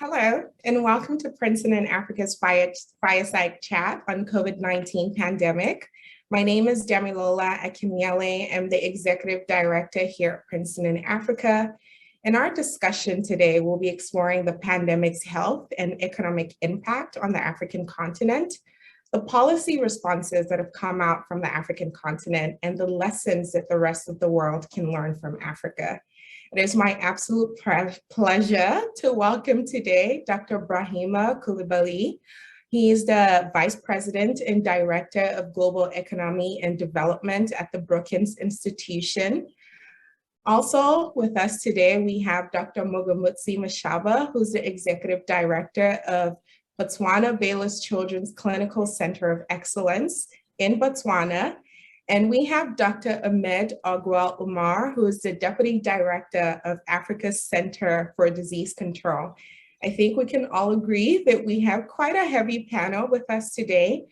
Hello, and welcome to Princeton and Africa's Fireside Chat on COVID-19 pandemic. My name is Damilola Akimiele. I'm the Executive Director here at Princeton in Africa. In our discussion today, we'll be exploring the pandemic's health and economic impact on the African continent, the policy responses that have come out from the African continent, and the lessons that the rest of the world can learn from Africa. It is my absolute pleasure to welcome today Dr. Brahima Coulibaly. He is the Vice President and Director of Global Economy and Development at the Brookings Institution. Also with us today, we have Dr. Mogomotsi Matshaba, who's the Executive Director of Botswana-Baylor's Children's Clinical Center of Excellence in Botswana. And we have Dr. Ahmed Ogwell Ouma, who is the Deputy Director of Africa's Center for Disease Control. I think we can all agree that we have quite a heavy panel with us today.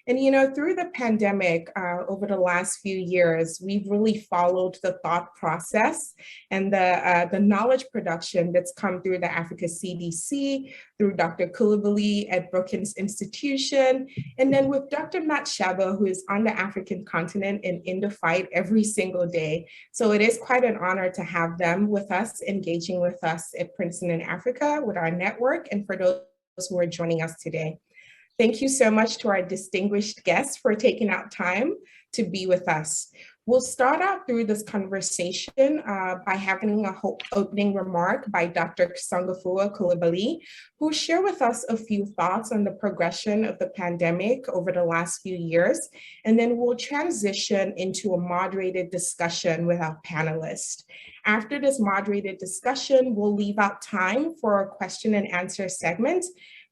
And through the pandemic over the last few years, we've really followed the thought process and the knowledge production that's come through the Africa CDC, through Dr. Coulibaly at Brookings Institution, and then with Dr. Matshaba, who is on the African continent and in the fight every single day. So it is quite an honor to have them with us, engaging with us at Princeton in Africa with our network, and for those who are joining us today. Thank you so much to our distinguished guests for taking out time to be with us. We'll start out through this conversation by having a opening remark by Dr. Sangafua Coulibaly, who will share with us a few thoughts on the progression of the pandemic over the last few years, and then we'll transition into a moderated discussion with our panelists. After this moderated discussion, we'll leave out time for a question and answer segment.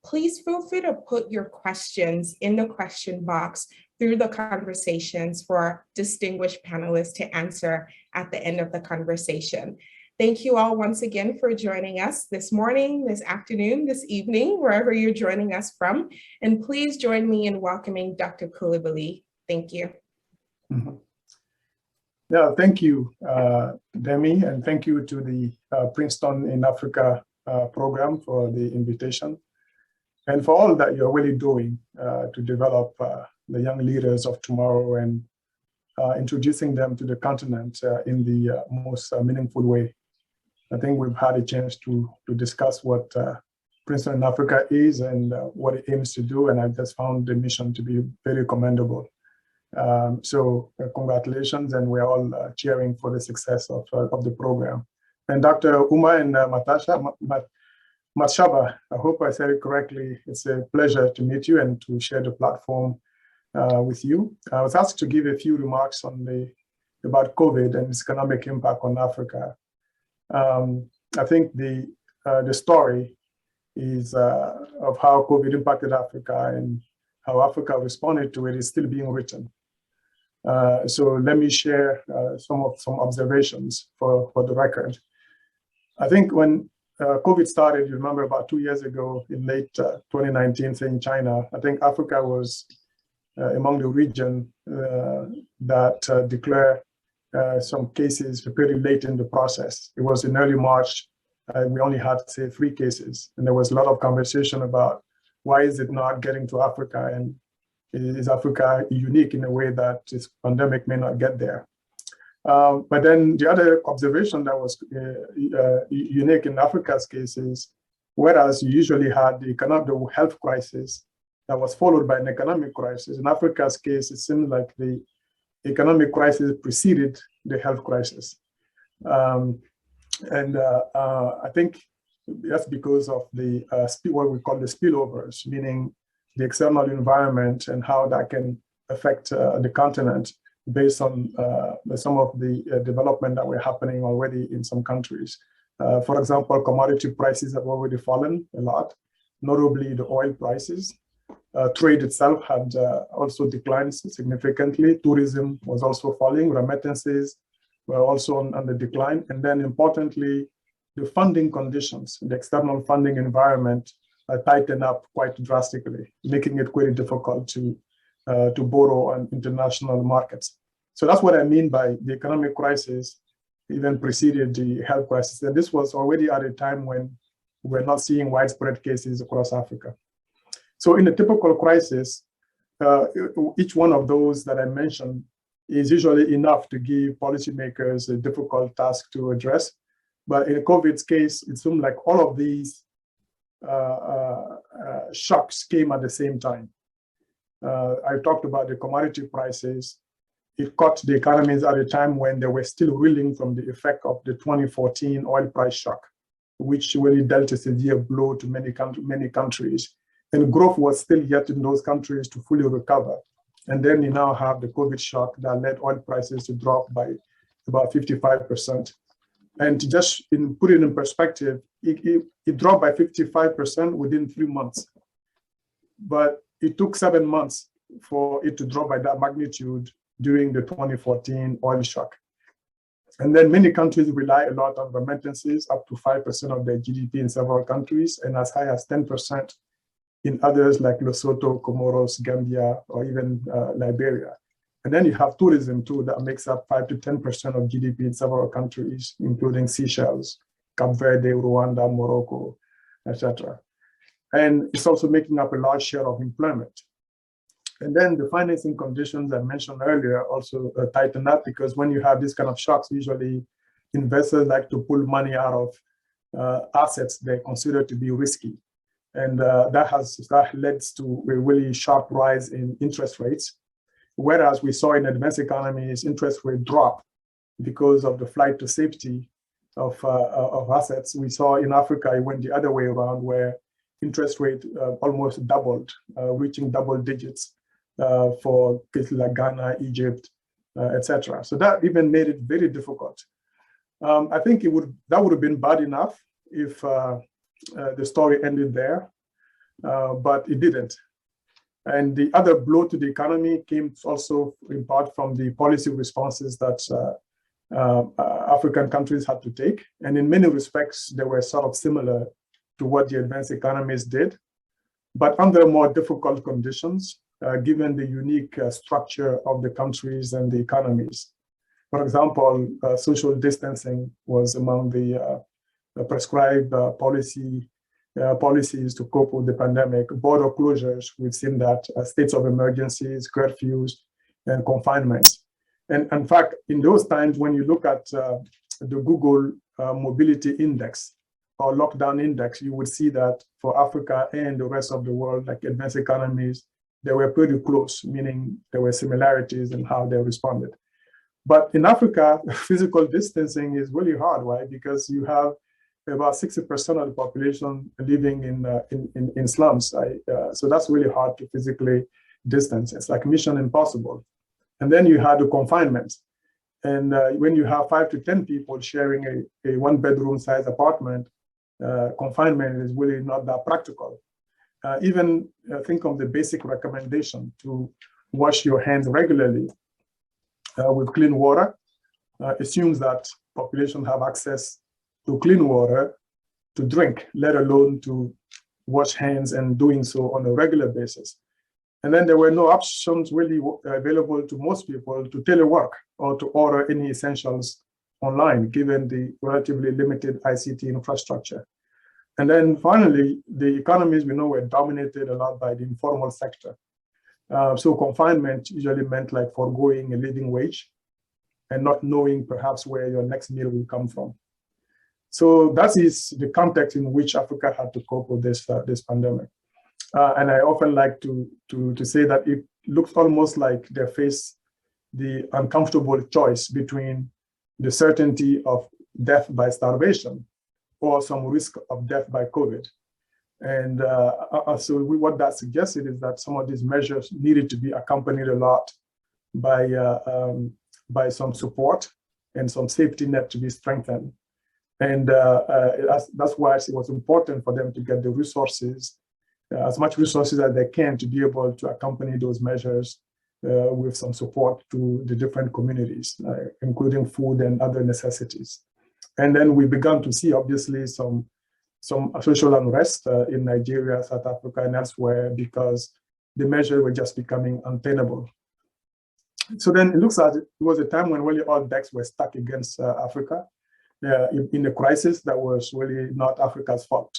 Please feel free to put your questions in the question box through the conversations for our distinguished panelists to answer at the end of the conversation. Thank you all once again for joining us this morning, this afternoon, this evening, wherever you're joining us from. And please join me in welcoming Dr. Coulibaly. Thank you. Mm-hmm. Yeah, thank you, Demi, and thank you to the Princeton in Africa program for the invitation, and for all that you're really doing to develop the young leaders of tomorrow and introducing them to the continent in the most meaningful way. I think we've had a chance to discuss what Princeton in Africa is and what it aims to do, and I've just found the mission to be very commendable. So congratulations, and we're all cheering for the success of the program. And Dr. Ouma and Matshaba, I hope I said it correctly. It's a pleasure to meet you and to share the platform with you. I was asked to give a few remarks about COVID and its economic impact on Africa. I think the story is of how COVID impacted Africa and how Africa responded to it is still being written. So let me share some observations for the record. I think when COVID started, you remember about 2 years ago in late 2019, say in China, I think Africa was among the region that declared some cases pretty late in the process. It was in early March, we only had, say, 3 cases. And there was a lot of conversation about why is it not getting to Africa, and is Africa unique in a way that this pandemic may not get there. But then the other observation that was unique in Africa's case is, whereas you usually had the health crisis that was followed by an economic crisis, in Africa's case, it seemed like the economic crisis preceded the health crisis. I think that's because of the what we call the spillovers, meaning the external environment and how that can affect the continent, based on some of the development that were happening already in some countries. For example, commodity prices have already fallen a lot, notably the oil prices. Trade itself had also declined significantly. Tourism was also falling. Remittances were also on the decline. And then importantly, the funding conditions, the external funding environment tightened up quite drastically, making it quite difficult to borrow on international markets. So that's what I mean by the economic crisis even preceded the health crisis. And this was already at a time when we're not seeing widespread cases across Africa. So in a typical crisis, each one of those that I mentioned is usually enough to give policymakers a difficult task to address. But in COVID's case, it seemed like all of these shocks came at the same time. I talked about the commodity prices. It caught the economies at a time when they were still reeling from the effect of the 2014 oil price shock, which really dealt a severe blow to many countries. And growth was still yet in those countries to fully recover. And then you now have the COVID shock that led oil prices to drop by about 55%. And to just put it in perspective, it dropped by 55% within 3 months. But it took 7 months for it to drop by that magnitude during the 2014 oil shock. And then many countries rely a lot on remittances, up to 5% of their GDP in several countries, and as high as 10% in others like Lesotho, Comoros, Gambia, or even Liberia. And then you have tourism too, that makes up 5 to 10% of GDP in several countries, including Seychelles, Cape Verde, Rwanda, Morocco, etc. And it's also making up a large share of employment. And then the financing conditions I mentioned earlier also tighten up, because when you have this kind of shocks, usually investors like to pull money out of assets they consider to be risky. And that led to a really sharp rise in interest rates. Whereas we saw in advanced economies, interest rate drop because of the flight to safety of assets. We saw in Africa, it went the other way around, where interest rate almost doubled, reaching double digits for places like Ghana, Egypt, etc. So that even made it very difficult. I think that would have been bad enough if the story ended there, but it didn't. And the other blow to the economy came also in part from the policy responses that African countries had to take. And in many respects, they were sort of similar to what the advanced economies did, but under more difficult conditions, given the unique structure of the countries and the economies. For example, social distancing was among the prescribed policies to cope with the pandemic. Border closures, we've seen that, states of emergencies, curfews, and confinements. And in fact, in those times, when you look at the Google Mobility Index or Lockdown Index, you would see that for Africa and the rest of the world, like advanced economies, they were pretty close, meaning there were similarities in how they responded. But in Africa, physical distancing is really hard, right? Because you have about 60% of the population living in slums. So that's really hard to physically distance. It's like mission impossible. And then you had the confinement. And when you have 5 to 10 people sharing a one-bedroom size apartment, confinement is really not that practical. Even think of the basic recommendation to wash your hands regularly with clean water. Assumes that population have access to clean water to drink, let alone to wash hands and doing so on a regular basis. And then there were no options really available to most people to telework or to order any essentials online, given the relatively limited ICT infrastructure. And then finally, the economies we know were dominated a lot by the informal sector. So confinement usually meant like foregoing a living wage and not knowing perhaps where your next meal will come from. So that is the context in which Africa had to cope with this pandemic. And I often like to say that it looks almost like they face the uncomfortable choice between the certainty of death by starvation or some risk of death by COVID. And so what that suggested is that some of these measures needed to be accompanied a lot by some support and some safety net to be strengthened. And that's why it was important for them to get the resources, as much resources as they can, to be able to accompany those measures with some support to the different communities, including food and other necessities. And then we began to see, obviously, some social unrest in Nigeria, South Africa, and elsewhere, because the measures were just becoming untenable. So then it looks like it was a time when really all decks were stuck against Africa in a crisis that was really not Africa's fault.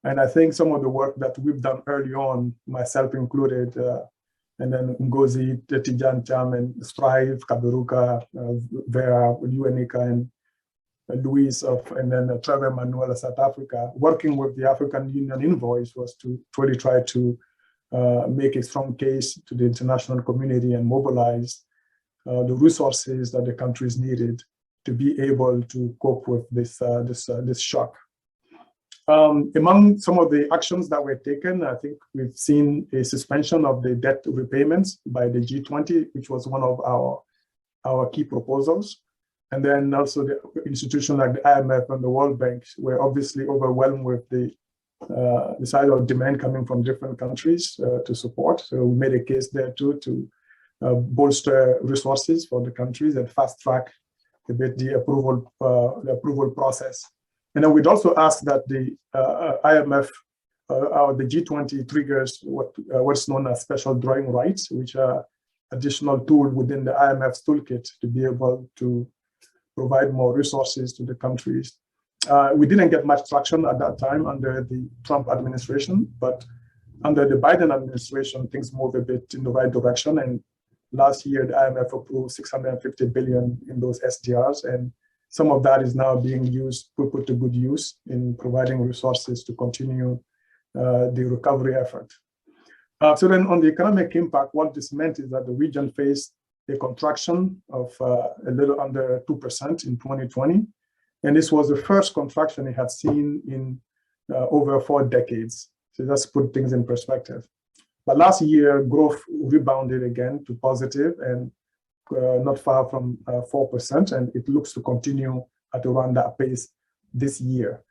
And I think some of the work that we've done early on, myself included, and then Ngozi, Tijan Cham, and Strive, Kaberuka, Vera, Uenika, and Luis and then Trevor Manuel of South Africa, working with the African Union Envoys was to really try to make a strong case to the international community and mobilize the resources that the countries needed to be able to cope with this shock. Among some of the actions that were taken, I think we've seen a suspension of the debt repayments by the G20, which was one of our key proposals. And then also the institutions like the IMF and the World Bank were obviously overwhelmed with the side of demand coming from different countries to support. So we made a case there too to bolster resources for the countries and fast track a bit the approval process. And then we'd also ask that the IMF or the G20 triggers what's known as special drawing rights, which are additional tool within the IMF's toolkit to be able to provide more resources to the countries. We didn't get much traction at that time under the Trump administration, but under the Biden administration, things moved a bit in the right direction. And last year, the IMF approved $650 billion in those SDRs, and some of that is now being used, put to good use in providing resources to continue the recovery effort. So then on the economic impact, what this meant is that the region faced a contraction of a little under 2% in 2020. And this was the first contraction it had seen in over 4 decades. So just put things in perspective. But last year, growth rebounded again to positive and not far from 4%, and it looks to continue at around that pace this year.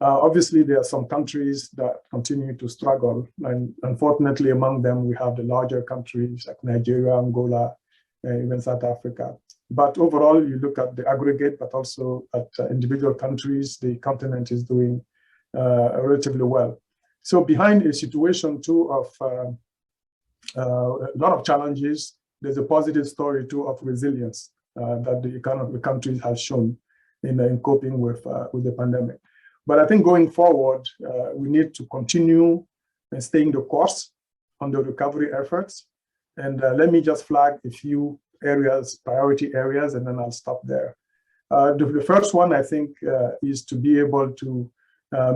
Obviously, there are some countries that continue to struggle, and unfortunately, among them, we have the larger countries like Nigeria, Angola, and even South Africa. But overall, you look at the aggregate, but also at individual countries, the continent is doing relatively well. So behind a situation too of a lot of challenges, there's a positive story too of resilience that the countries have shown in coping with the pandemic. But I think going forward, we need to continue staying the course on the recovery efforts. And let me just flag a few areas, priority areas, and then I'll stop there. The first one, I think, is to be able to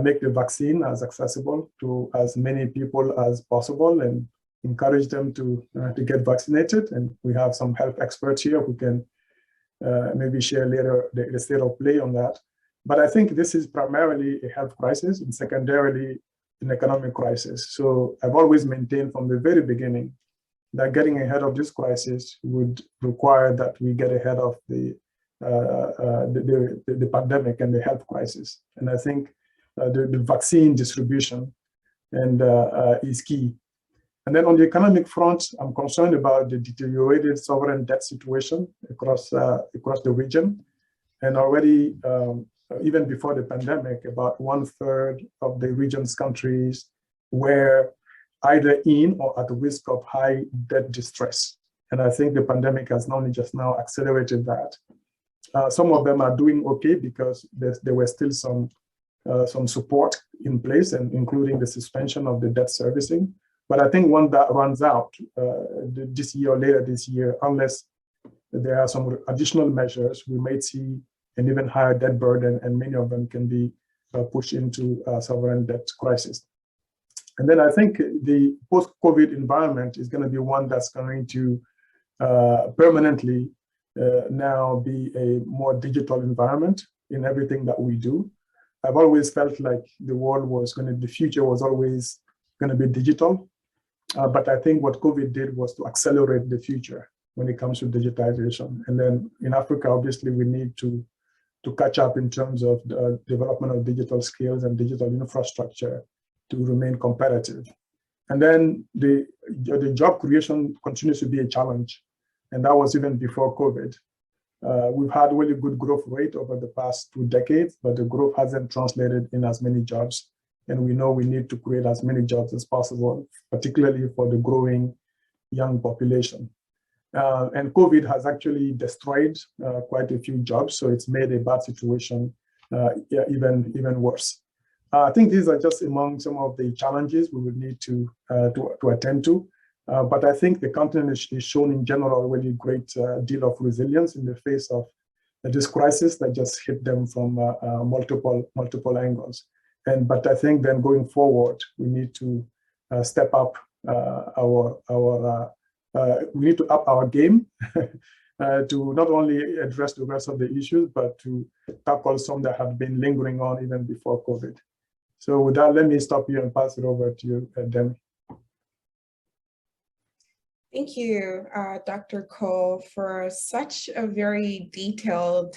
make the vaccine as accessible to as many people as possible and encourage them to get vaccinated. And we have some health experts here who can maybe share later the state of play on that. But I think this is primarily a health crisis and secondarily an economic crisis. So I've always maintained from the very beginning that getting ahead of this crisis would require that we get ahead of the pandemic and the health crisis. And I think the vaccine distribution is key. And then on the economic front, I'm concerned about the deteriorated sovereign debt situation across the region. And already, even before the pandemic, about 1/3 of the region's countries were either in or at risk of high debt distress. And I think the pandemic has only just now accelerated that. Some of them are doing okay because there were still some support in place, and including the suspension of the debt servicing. But I think when that runs out this year or later this year, unless there are some additional measures, we might see an even higher debt burden, and many of them can be pushed into sovereign debt crisis. And then I think the post-COVID environment is going to be one that's going to permanently now be a more digital environment in everything that we do. I've always felt like the future was always going to be digital. But I think what COVID did was to accelerate the future when it comes to digitization. And then in Africa, obviously, we need to catch up in terms of the development of digital skills and digital infrastructure to remain competitive. And then the job creation continues to be a challenge. And that was even before COVID. We've had really good growth rate over the past 2 decades, but the growth hasn't translated in as many jobs. And we know we need to create as many jobs as possible, particularly for the growing young population. And COVID has actually destroyed quite a few jobs, so it's made a bad situation even worse. I think these are just among some of the challenges we would need to attend to. But I think the continent is shown in general a really great deal of resilience in the face of this crisis that just hit them from multiple angles. But I think then going forward, we need to step up we need to up our game to not only address the rest of the issues, but to tackle some that have been lingering on even before COVID. So with that, let me stop here and pass it over to you, Demi. Thank you, Dr. Cole, for such a very detailed,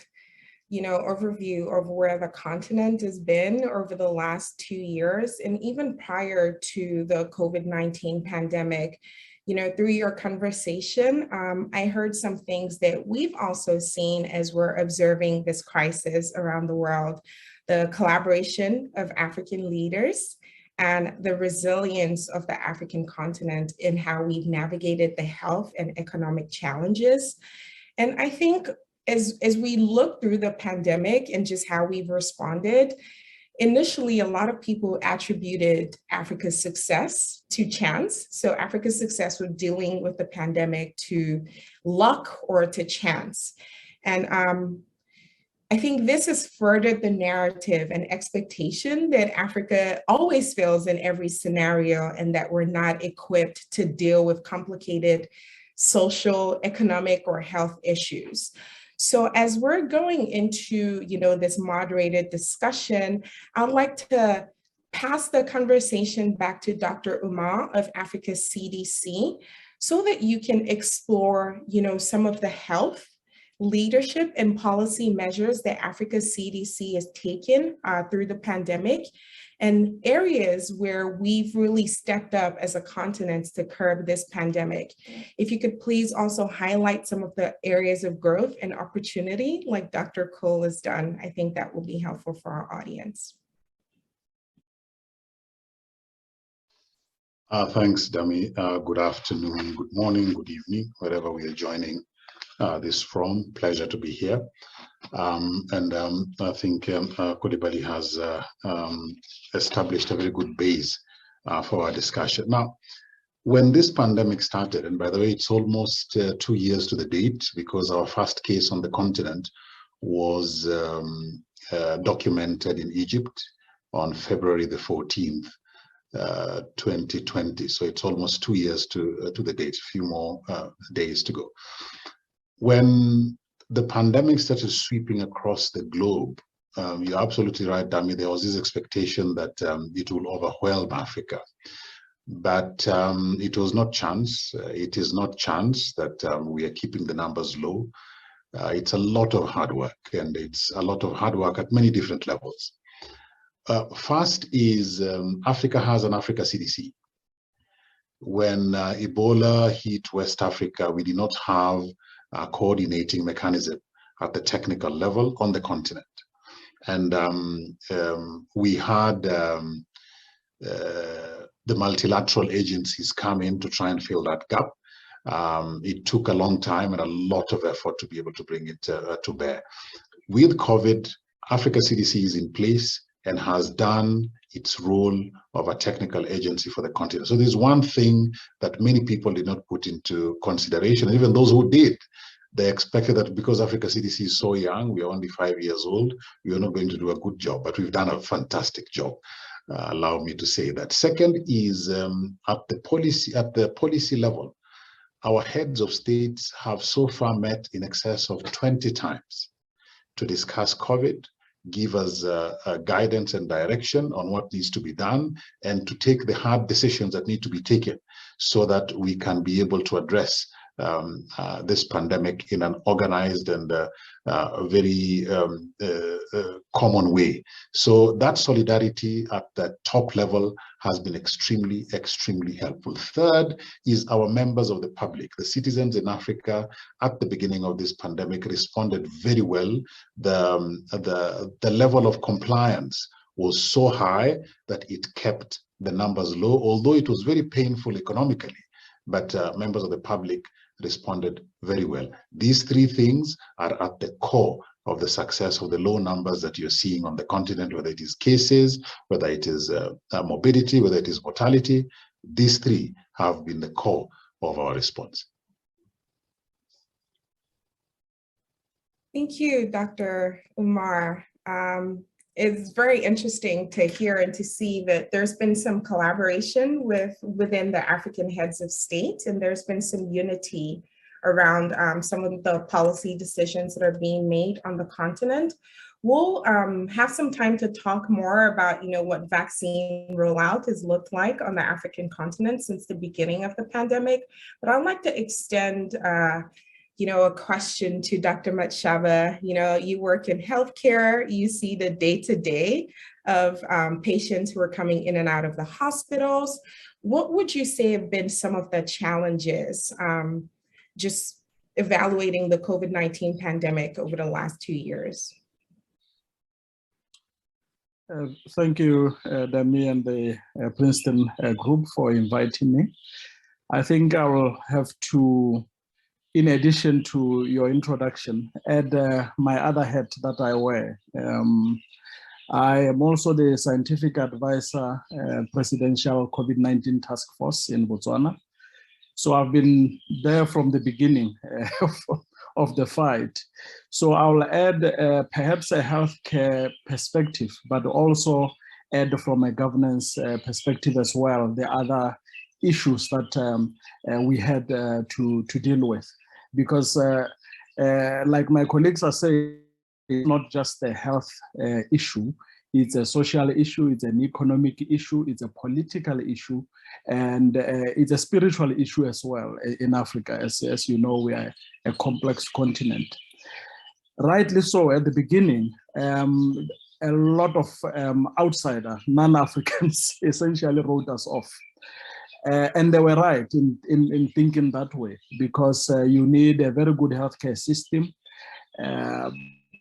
overview of where the continent has been over the last 2 years, and even prior to the COVID-19 pandemic. Through your conversation, I heard some things that we've also seen as we're observing this crisis around the world: the collaboration of African leaders and the resilience of the African continent in how we've navigated the health and economic challenges. And I think as we look through the pandemic and just how we've responded, initially, a lot of people attributed Africa's success to chance. So Africa's success with dealing with the pandemic to luck or to chance. And I think this has furthered the narrative and expectation that Africa always fails in every scenario and that we're not equipped to deal with complicated social, economic, or health issues. So as we're going into, this moderated discussion, I'd like to pass the conversation back to Dr. Ouma of Africa's CDC so that you can explore, some of the health, leadership, and policy measures that Africa's CDC has taken through the pandemic, and areas where we've really stepped up as a continent to curb this pandemic. If you could please also highlight some of the areas of growth and opportunity like Dr. Cole has done, I think that will be helpful for our audience. Thanks, Dami. Good afternoon, good morning, good evening, wherever we are joining this from. Pleasure to be here. I think Coulibaly has established a very good base for our discussion. Now, when this pandemic started, and by the way, it's almost 2 years to the date, because our first case on the continent was documented in Egypt on February the 14th, 2020. So it's almost 2 years to the date, a few more days to go. When the pandemic started sweeping across the globe, you're absolutely right, Dami, there was this expectation that it will overwhelm Africa. But it was not chance. It is not chance that we are keeping the numbers low. It's a lot of hard work, and it's a lot of hard work at many different levels. First is Africa has an Africa CDC. When Ebola hit West Africa, we did not have a coordinating mechanism at the technical level on the continent. And we had the multilateral agencies come in to try and fill that gap. It took a long time and a lot of effort to be able to bring it to bear. With COVID, Africa CDC is in place and has done its role of a technical agency for the continent. So there's one thing that many people did not put into consideration. Even those who did, they expected that because Africa CDC is so young, we are only 5 years old, we are not going to do a good job, but we've done a fantastic job. Allow me to say that. Second is at the policy level, our heads of states have so far met in excess of 20 times to discuss COVID, give us guidance and direction on what needs to be done, and to take the hard decisions that need to be taken so that we can be able to address this pandemic in an organized and very common way. So that solidarity at the top level has been extremely, extremely helpful. Third is our members of the public. The citizens in Africa at the beginning of this pandemic responded very well. The level of compliance was so high that it kept the numbers low, although it was very painful economically, but members of the public responded very well. These three things are at the core of the success of the low numbers that you're seeing on the continent, whether it is cases, whether it is morbidity, whether it is mortality. These three have been the core of our response. Thank you, Dr. Ouma. It's very interesting to hear and to see that there's been some collaboration within the African heads of state, and there's been some unity around some of the policy decisions that are being made on the continent. We'll have some time to talk more about, what vaccine rollout has looked like on the African continent since the beginning of the pandemic. But I'd like to extend a question to Dr. Matshaba. You work in healthcare, you see the day-to-day of patients who are coming in and out of the hospitals. What would you say have been some of the challenges just evaluating the COVID-19 pandemic over the last 2 years? Thank you, Dami and the Princeton group for inviting me. I think I will have to, in addition to your introduction, add my other hat that I wear. I am also the scientific advisor, Presidential COVID-19 Task Force in Botswana. So I've been there from the beginning of the fight. So I'll add perhaps a healthcare perspective, but also add from a governance perspective as well, the other issues that we had to deal with. Because like my colleagues are saying, it's not just a health issue, it's a social issue, it's an economic issue, it's a political issue, and it's a spiritual issue as well in Africa. As you know, we are a complex continent. Rightly so, at the beginning, a lot of outsider, non-Africans essentially wrote us off. And they were right in thinking that way, because you need a very good healthcare system.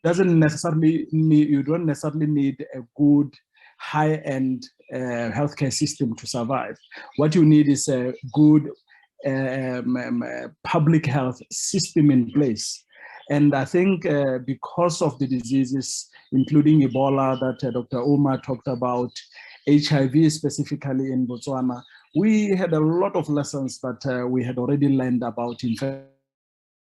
Doesn't necessarily need, you don't necessarily need a good high-end healthcare system to survive. What you need is a good public health system in place. And I think because of the diseases, including Ebola that Dr. Ouma talked about, HIV specifically in Botswana, we had a lot of lessons that we had already learned about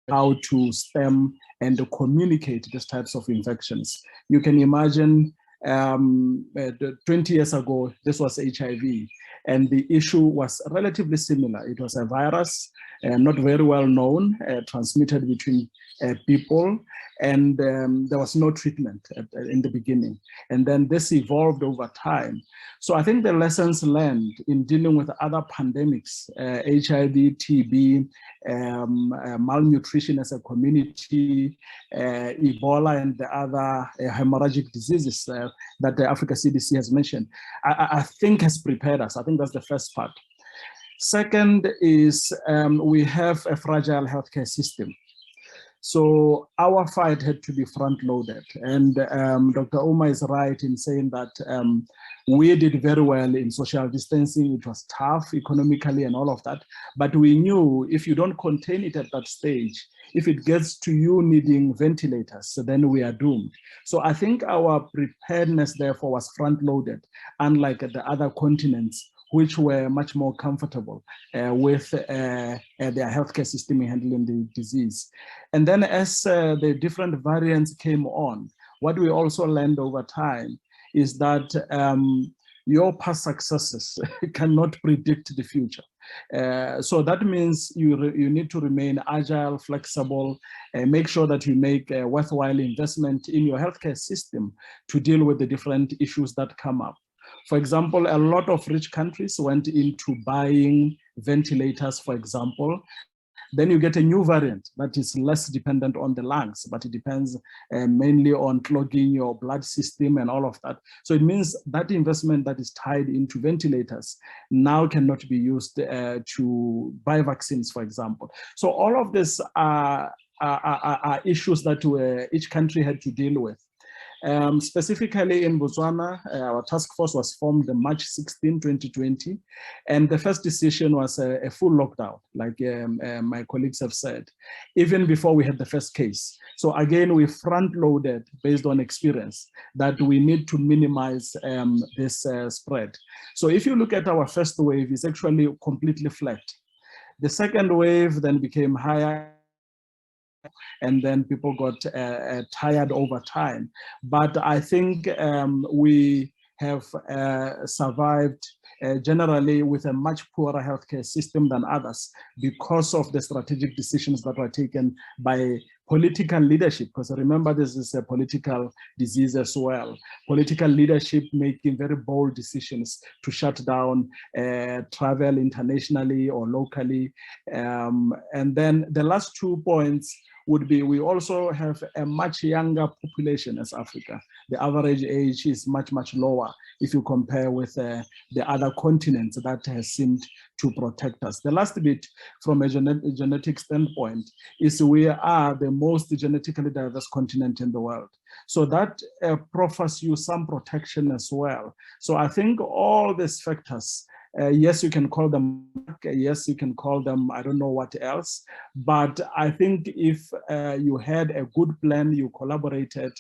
how to stem and communicate these types of infections. You can imagine 20 years ago, this was HIV, and the issue was relatively similar. It was a virus, not very well known, transmitted between people, and there was no treatment in the beginning. And then this evolved over time. So I think the lessons learned in dealing with other pandemics, HIV, TB, malnutrition as a community, Ebola, and the other hemorrhagic diseases that the Africa CDC has mentioned, I think has prepared us. I think that's the first part. Second is we have a fragile healthcare system. So our fight had to be front-loaded. And Dr. Ouma is right in saying that we did very well in social distancing. It was tough economically and all of that. But we knew if you don't contain it at that stage, if it gets to you needing ventilators, then we are doomed. So I think our preparedness, therefore, was front-loaded, unlike the other continents, which were much more comfortable with their healthcare system in handling the disease. And then as the different variants came on, what we also learned over time is that your past successes cannot predict the future. So that means you need to remain agile, flexible, and make sure that you make a worthwhile investment in your healthcare system to deal with the different issues that come up. For example, a lot of rich countries went into buying ventilators, for example. Then you get a new variant that is less dependent on the lungs, but it depends mainly on clogging your blood system and all of that. So it means that investment that is tied into ventilators now cannot be used to buy vaccines, for example. So all of this are issues that each country had to deal with. Specifically in Botswana, our task force was formed on March 16, 2020. And the first decision was a full lockdown, like my colleagues have said, even before we had the first case. So again, we front-loaded based on experience that we need to minimize this spread. So if you look at our first wave, it's actually completely flat. The second wave then became higher, and then people got tired over time. But I think we have survived generally with a much poorer healthcare system than others because of the strategic decisions that were taken by political leadership, because remember, this is a political disease as well. Political leadership making very bold decisions to shut down travel internationally or locally. And then the last 2 points would be, we also have a much younger population as Africa. The average age is much, much lower if you compare with the other continents that has seemed to protect us. The last bit from a genetic standpoint is we are the most genetically diverse continent in the world. So that proffers you some protection as well. So I think all these factors, yes, you can call them, yes, you can call them, I don't know what else, but I think if you had a good plan, you collaborated,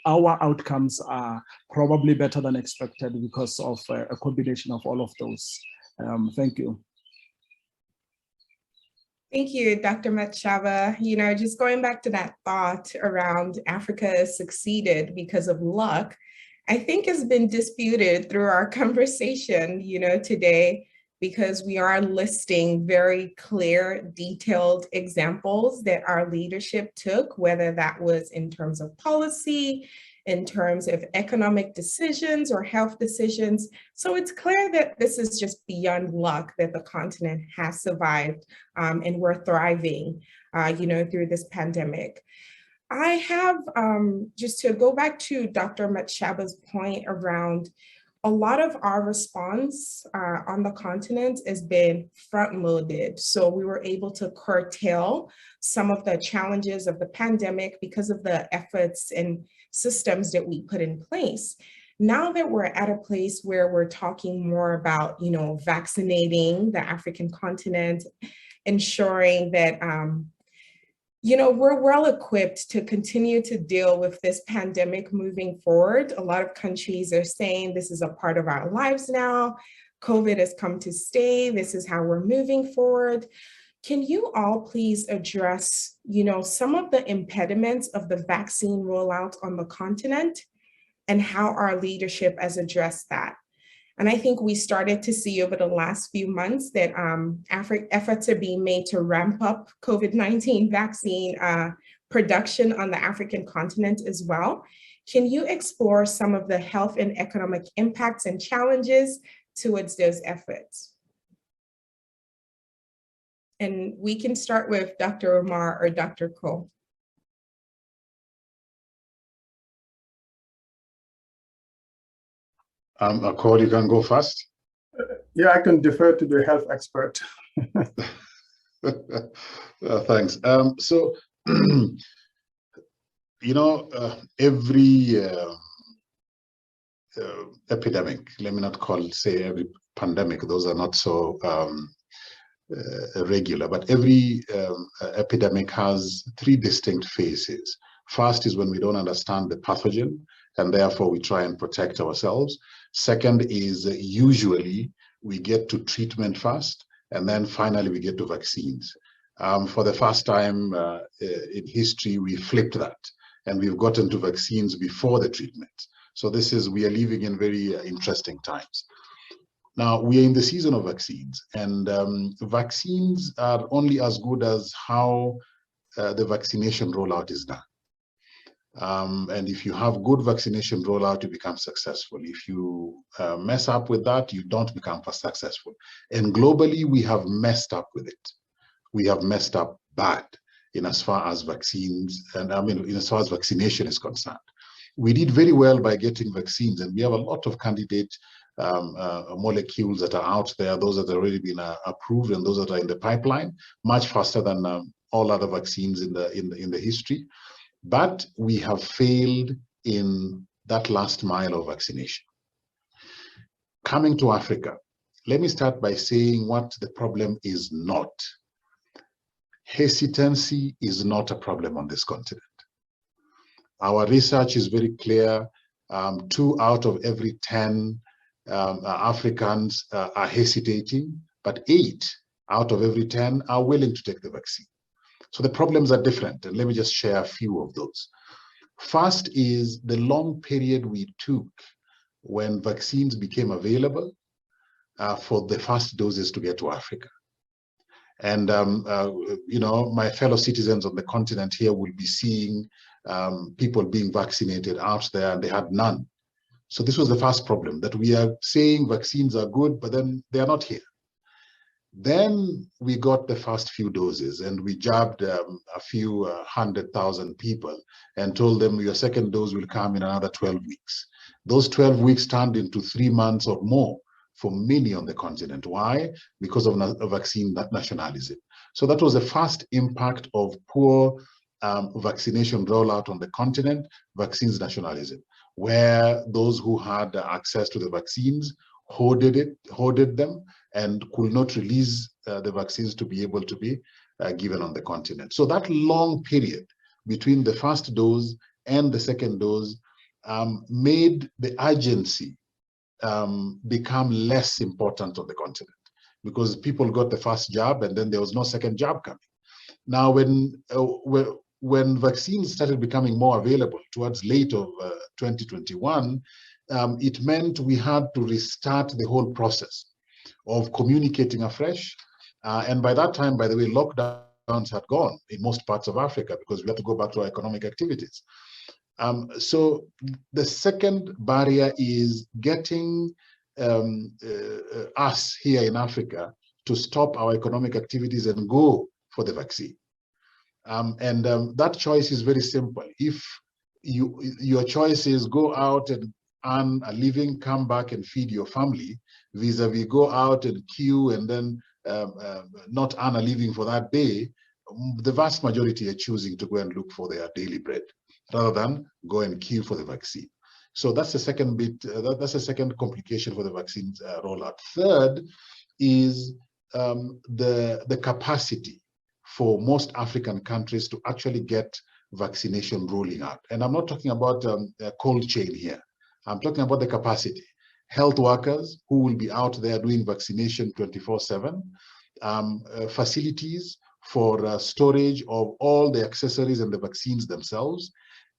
our outcomes are probably better than expected because of a combination of all of those. Thank you. Thank you, Dr. Matshaba. You know, just going back to that thought around Africa has succeeded because of luck, I think has been disputed through our conversation, you know, today, because we are listing very clear, detailed examples that our leadership took, whether that was in terms of policy, in terms of economic decisions or health decisions. So it's clear that this is just beyond luck that the continent has survived and we're thriving, you know, through this pandemic. I have, just to go back to Dr. Matshaba's point around a lot of our response on the continent has been front-loaded. So we were able to curtail some of the challenges of the pandemic because of the efforts and systems that we put in place. Now that we're at a place where we're talking more about, you know, vaccinating the African continent, ensuring that, you know, we're well equipped to continue to deal with this pandemic moving forward. A lot of countries are saying this is a part of our lives now. COVID has come to stay. This is how we're moving forward. Can you all please address, you know, some of the impediments of the vaccine rollout on the continent and how our leadership has addressed that? And I think we started to see over the last few months that efforts are being made to ramp up COVID-19 vaccine production on the African continent as well. Can you explore some of the health and economic impacts and challenges towards those efforts? And we can start with Dr. Omar or Dr. Cole. Cole, you can go first. Yeah, I can defer to the health expert. Thanks. So, you know, every epidemic, let me not say every pandemic, those are not so regular, but every epidemic has three distinct phases. First is when we don't understand the pathogen, and therefore we try and protect ourselves. Second is usually we get to treatment first, and then finally we get to vaccines. For the first time in history, we flipped that, and we've gotten to vaccines before the treatment. So we are living in very interesting times. Now, we are in the season of vaccines, and vaccines are only as good as how the vaccination rollout is done. And if you have good vaccination rollout, you become successful. If you mess up with that, you don't become successful. And globally, we have messed up with it. We have messed up bad in as far as vaccines, and I mean, in as far as vaccination is concerned. We did very well by getting vaccines, and we have a lot of candidate molecules that are out there, those that have already been approved and those that are in the pipeline, much faster than all other vaccines in the history. But we have failed in that last mile of vaccination. Coming to Africa, let me start by saying what the problem is not. Hesitancy is not a problem on this continent. Our research is very clear. 2 out of every 10 Africans are hesitating, but 8 out of every 10 are willing to take the vaccine. So the problems are different, and let me just share a few of those. First is the long period we took when vaccines became available for the first doses to get to Africa. And, you know, my fellow citizens on the continent here will be seeing people being vaccinated out there, and they had none. So this was the first problem, that we are saying vaccines are good, but then they are not here. Then we got the first few doses, and we jabbed a few 100,000 people and told them your second dose will come in another 12 weeks. Those 12 weeks turned into 3 months or more for many on the continent. Why? Because of vaccine nationalism. So that was the first impact of poor vaccination rollout on the continent, vaccines nationalism, where those who had access to the vaccines hoarded them and could not release the vaccines to be able to be given on the continent. So that long period between the first dose and the second dose made the urgency become less important on the continent, because people got the first jab and then there was no second jab coming. Now, when vaccines started becoming more available towards late of 2021, it meant we had to restart the whole process of communicating afresh. And by that time, by the way, lockdowns had gone in most parts of Africa because we had to go back to our economic activities. So the second barrier is getting us here in Africa to stop our economic activities and go for the vaccine. That choice is very simple. If your choice is go out and earn a living, come back and feed your family, vis-a-vis go out and queue and then not earn a living for that day, the vast majority are choosing to go and look for their daily bread rather than go and queue for the vaccine. So that's the second bit, that's the second complication for the vaccine rollout. Third is the capacity for most African countries to actually get vaccination rolling out. And I'm not talking about a cold chain here. I'm talking about the capacity. Health workers who will be out there doing vaccination 24/7, facilities for storage of all the accessories and the vaccines themselves,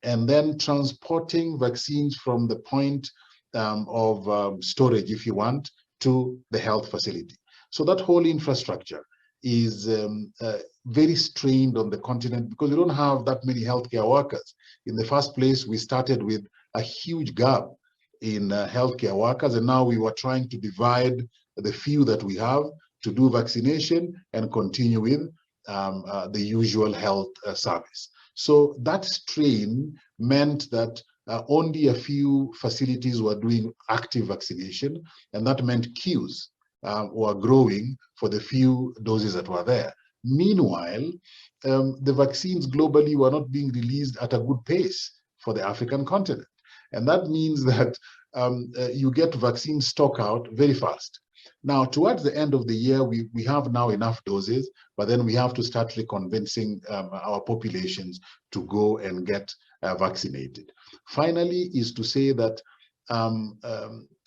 and then transporting vaccines from the point of storage, if you want, to the health facility. So that whole infrastructure is very strained on the continent because we don't have that many healthcare workers. In the first place, we started with a huge gap in healthcare workers, and now we were trying to divide the few that we have to do vaccination and continue with the usual health service. So that strain meant that only a few facilities were doing active vaccination, and that meant queues were growing for the few doses that were there. Meanwhile, the vaccines globally were not being released at a good pace for the African continent. And that means that you get vaccine stock out very fast. Now, towards the end of the year, we have now enough doses, but then we have to start reconvincing our populations to go and get vaccinated. Finally, is to say that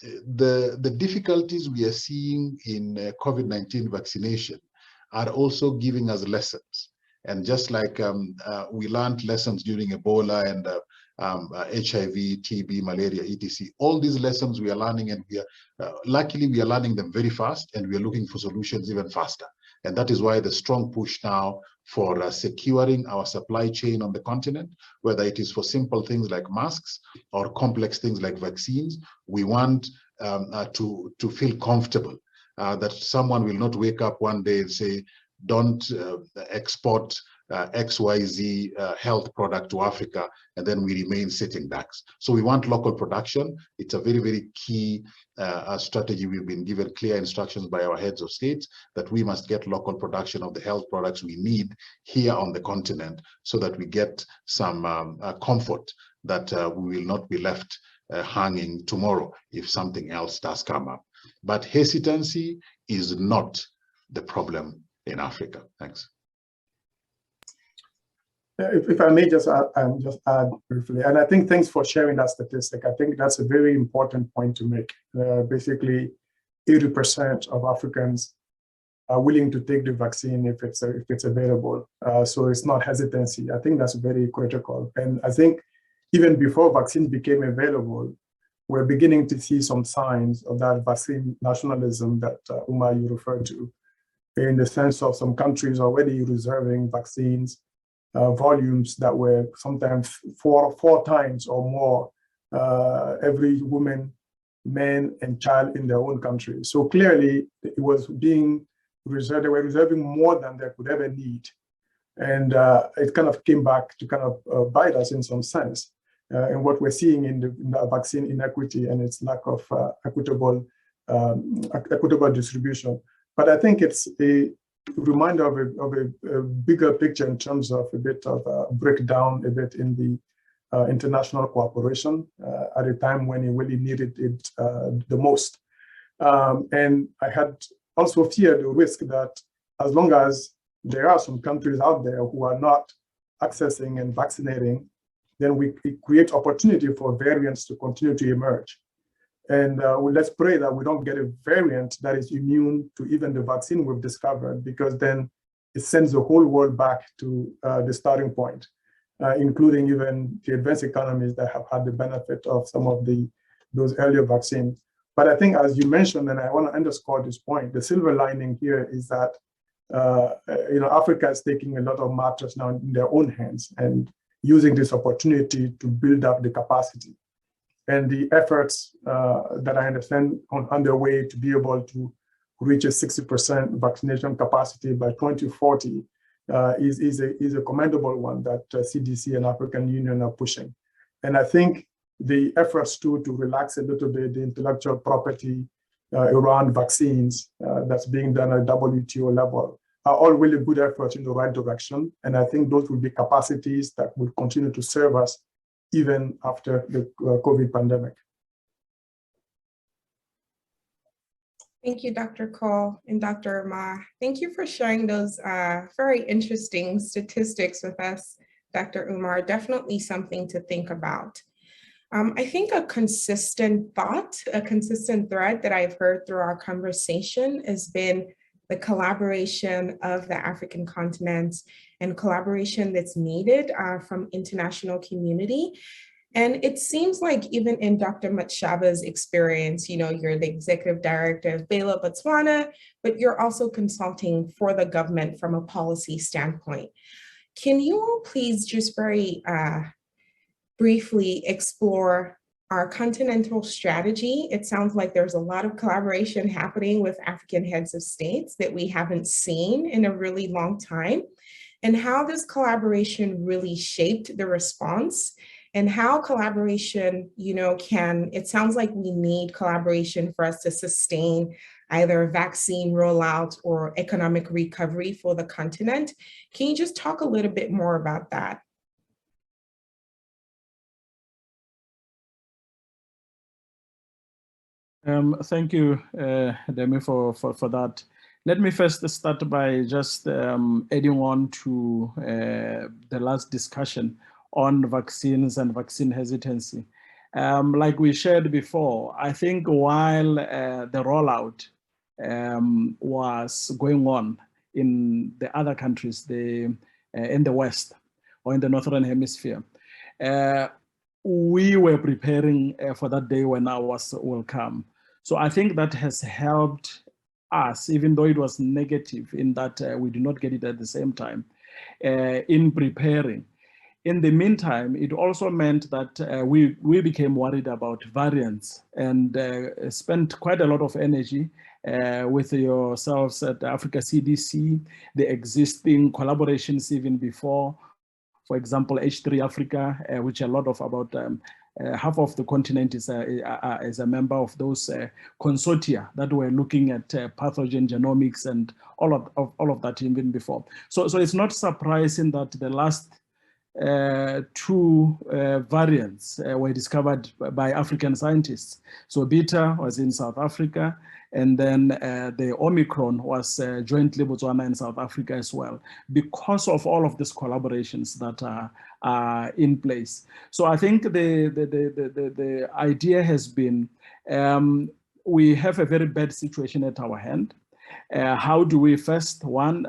the difficulties we are seeing in COVID-19 vaccination are also giving us lessons. And just like we learned lessons during Ebola and HIV, TB, malaria, etc. All these lessons we are learning, and we are luckily we are learning them very fast, and we are looking for solutions even faster. And that is why the strong push now for securing our supply chain on the continent, whether it is for simple things like masks or complex things like vaccines. We want to feel comfortable that someone will not wake up one day and say, don't export XYZ health product to Africa, and then we remain sitting ducks. So we want local production. It's a very, very key strategy. We've been given clear instructions by our heads of states that we must get local production of the health products we need here on the continent so that we get some comfort that we will not be left hanging tomorrow if something else does come up. But hesitancy is not the problem in Africa. Thanks. If I may just add briefly, and I think thanks for sharing that statistic. I think that's a very important point to make. Basically, 80% of Africans are willing to take the vaccine if it's available. So it's not hesitancy. I think that's very critical. And I think even before vaccines became available, we're beginning to see some signs of that vaccine nationalism that Ouma, you referred to, in the sense of some countries already reserving vaccines volumes that were sometimes four times or more every woman, man, and child in their own country. So clearly, it was being reserved. They were reserving more than they could ever need, and it kind of came back to kind of bite us in some sense. And what we're seeing in the vaccine inequity and its lack of equitable distribution. But I think it's a reminder of a bigger picture in terms of a bit of a breakdown a bit in the international cooperation at a time when it really needed it the most. And I had also feared the risk that as long as there are some countries out there who are not accessing and vaccinating, then we create opportunity for variants to continue to emerge. And let's pray that we don't get a variant that is immune to even the vaccine we've discovered, because then it sends the whole world back to the starting point, including even the advanced economies that have had the benefit of some of those earlier vaccines. But I think, as you mentioned, and I want to underscore this point, the silver lining here is that Africa is taking a lot of matters now in their own hands and using this opportunity to build up the capacity. And the efforts that I understand underway to be able to reach a 60% vaccination capacity by 2040 is a commendable one that CDC and African Union are pushing. And I think the efforts to relax a little bit the intellectual property around vaccines that's being done at WTO level are all really good efforts in the right direction. And I think those will be capacities that will continue to serve us even after the COVID pandemic. Thank you, Dr. Cole and Dr. Ouma. Thank you for sharing those very interesting statistics with us, Dr. Ouma. Definitely something to think about. I think a consistent thought, a consistent thread that I've heard through our conversation has been the collaboration of the African continent and collaboration that's needed from international community. And it seems like even in Dr. Matshaba's experience, you're the executive director of Baylor, Botswana, but you're also consulting for the government from a policy standpoint. Can you all please just very briefly explore our continental strategy? It sounds like there's a lot of collaboration happening with African heads of states that we haven't seen in a really long time, and how this collaboration really shaped the response, and how collaboration, it sounds like we need collaboration for us to sustain either vaccine rollout or economic recovery for the continent. Can you just talk a little bit more about that? Thank you, Demi, for that. Let me first start by just adding on to the last discussion on vaccines and vaccine hesitancy. Like we shared before, I think while the rollout was going on in the other countries in the West or in the Northern Hemisphere, we were preparing for that day when ours will come. So I think that has helped us, even though it was negative in that we did not get it at the same time, in preparing. In the meantime, it also meant that we became worried about variants and spent quite a lot of energy with yourselves at Africa CDC, the existing collaborations even before. For example, H3 Africa, which a lot of about half of the continent is a member of those consortia that were looking at pathogen genomics and all of that even before. So it's not surprising that the last two variants were discovered by African scientists. So Beta was in South Africa, and then the Omicron was jointly Botswana and South Africa as well, because of all of these collaborations that are in place. So I think the idea has been, we have a very bad situation at our hand. How do we first, one,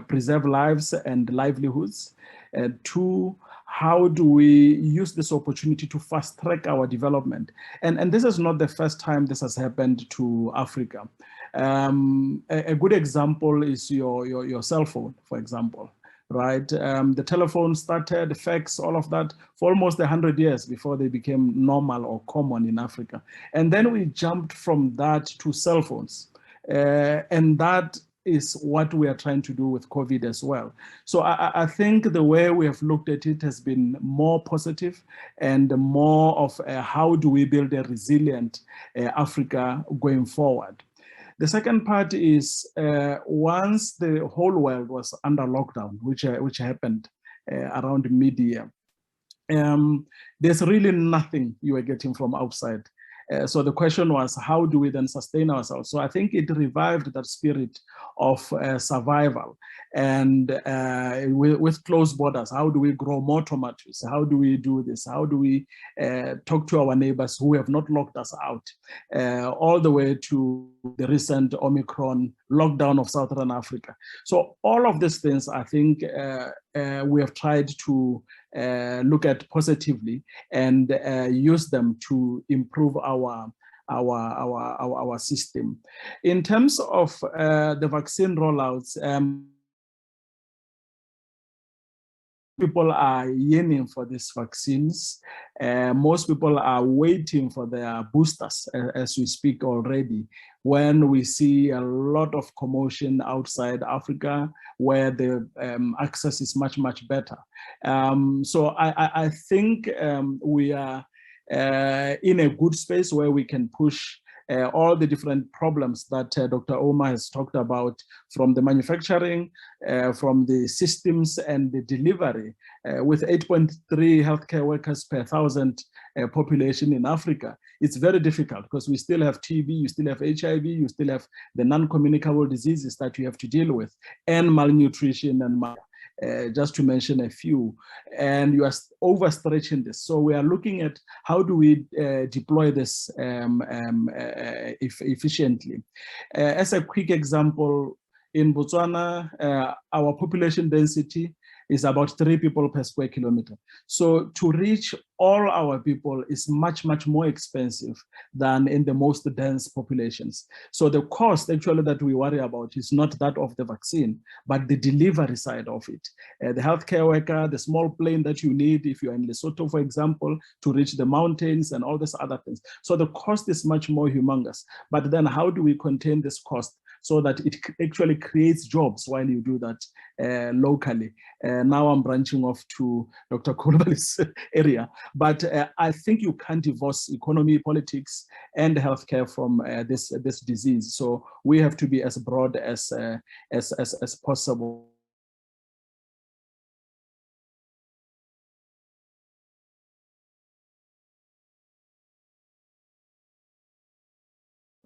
preserve lives and livelihoods? And two, how do we use this opportunity to fast track our development? And this is not the first time this has happened to Africa. A good example is your cell phone, for example, right? The telephone started, fax, all of that, for almost 100 years before they became normal or common in Africa. And then we jumped from that to cell phones. And that is what we are trying to do with COVID as well. So I think the way we have looked at it has been more positive and more of how do we build a resilient Africa going forward. The second part is once the whole world was under lockdown, which happened around mid-year, there's really nothing you are getting from outside. So the question was, how do we then sustain ourselves? So I think it revived that spirit of survival. And with closed borders, how do we grow more tomatoes? How do we do this? How do we talk to our neighbors who have not locked us out? All the way to the recent Omicron lockdown of Southern Africa. So all of these things, I think we have tried to look at positively and use them to improve our system. In terms of the vaccine rollouts, people are yearning for these vaccines. Most people are waiting for their boosters as we speak already, when we see a lot of commotion outside Africa where the access is much, much better. So I think we are in a good space where we can push all the different problems that Dr. Ouma has talked about, from the manufacturing, from the systems and the delivery. With 8.3 healthcare workers per 1,000 population in Africa, it's very difficult because we still have TB, you still have HIV, you still have the non-communicable diseases that you have to deal with, and malnutrition and just to mention a few, and you are overstretching this. So we are looking at how do we deploy this efficiently. As a quick example, in Botswana, our population density is about 3 people per square kilometer. So to reach all our people is much, much more expensive than in the most dense populations. So the cost actually that we worry about is not that of the vaccine, but the delivery side of it. The healthcare worker, the small plane that you need if you're in Lesotho, for example, to reach the mountains and all these other things. So the cost is much more humongous. But then how do we contain this cost so that it actually creates jobs while you do that locally? Now I'm branching off to Dr. Coulibaly's area, but I think you can't divorce economy, politics, and healthcare from this disease. So we have to be as broad as possible.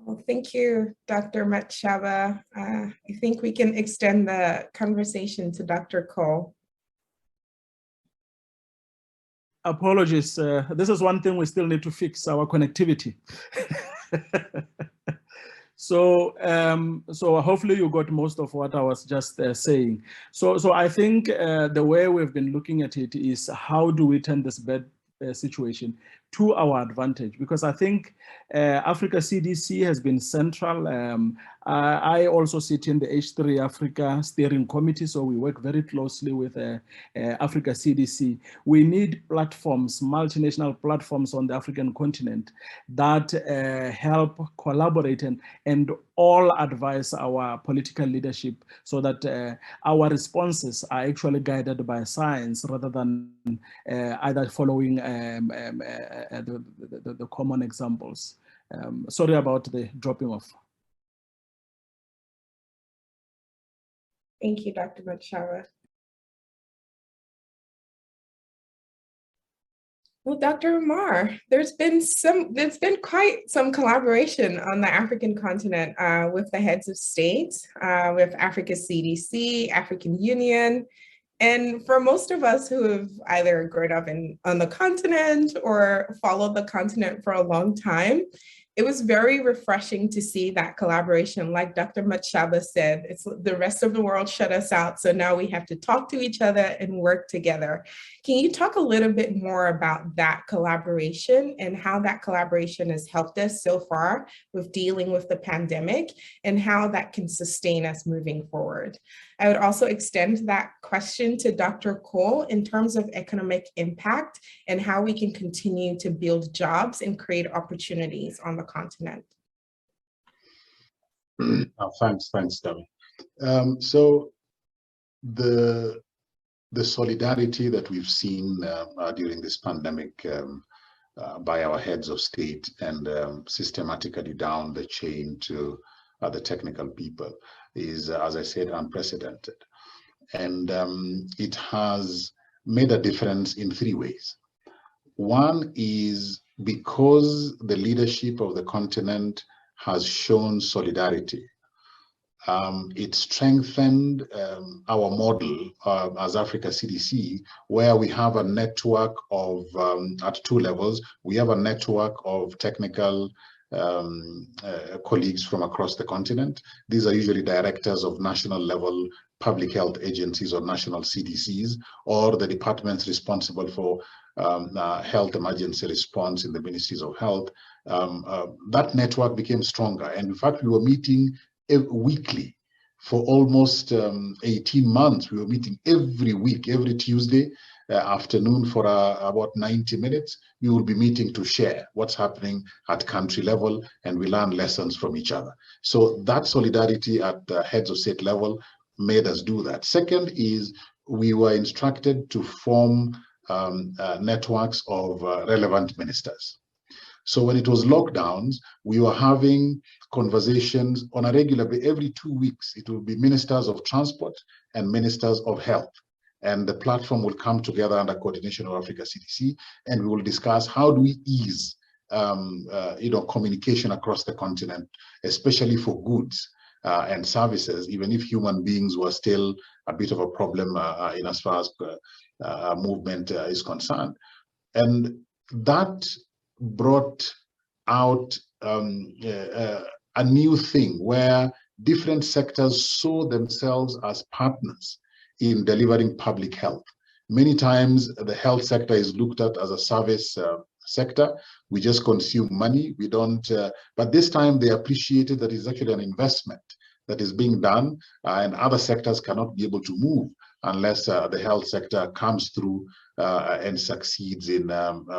Well, thank you, Dr. Matshaba. I think we can extend the conversation to Dr. Cole. Apologies. This is one thing we still need to fix, our connectivity. So hopefully you got most of what I was just saying. So I think the way we've been looking at it is how do we turn this bad situation to our advantage, because I think Africa CDC has been central. I also sit in the H3 Africa Steering Committee, so we work very closely with Africa CDC. We need platforms, multinational platforms on the African continent that help collaborate and all advise our political leadership so that our responses are actually guided by science rather than either following the common examples. Sorry about the dropping off. Thank you, Dr. Matshaba. Well, Dr. Umar, there's been quite some collaboration on the African continent with the heads of state, with Africa's CDC, African Union. And for most of us who have either grown up on the continent or followed the continent for a long time, it was very refreshing to see that collaboration. Like Dr. Matshaba said, it's the rest of the world shut us out. So now we have to talk to each other and work together. Can you talk a little bit more about that collaboration and how that collaboration has helped us so far with dealing with the pandemic and how that can sustain us moving forward? I would also extend that question to Dr. Cole in terms of economic impact and how we can continue to build jobs and create opportunities on the continent. Thanks, Dami. So the solidarity that we've seen during this pandemic by our heads of state and systematically down the chain to the technical people is, as I said, unprecedented. And it has made a difference in three ways. One is because the leadership of the continent has shown solidarity. It strengthened our model as Africa CDC, where we have a network of, at two levels, we have a network of technical colleagues from across the continent. These are usually directors of national level public health agencies or national CDCs, or the departments responsible for health emergency response in the ministries of health. That network became stronger. And in fact, we were meeting weekly for almost 18 months. We were meeting every week, every Tuesday afternoon for about 90 minutes. We will be meeting to share what's happening at country level, and we learn lessons from each other. So that solidarity at the heads of state level made us do that. Second is we were instructed to form networks of relevant ministers. So when it was lockdowns, we were having conversations on a regular basis. Every 2 weeks, it will be ministers of transport and ministers of health. And the platform will come together under coordination of Africa CDC, and we will discuss how do we ease communication across the continent, especially for goods and services, even if human beings were still a bit of a problem in as far as movement is concerned. And that brought out a new thing where different sectors saw themselves as partners in delivering public health. Many times the health sector is looked at as a service sector. We just consume money. We don't, but this time they appreciated that it's actually an investment that is being done, and other sectors cannot be able to move unless the health sector comes through and succeeds in,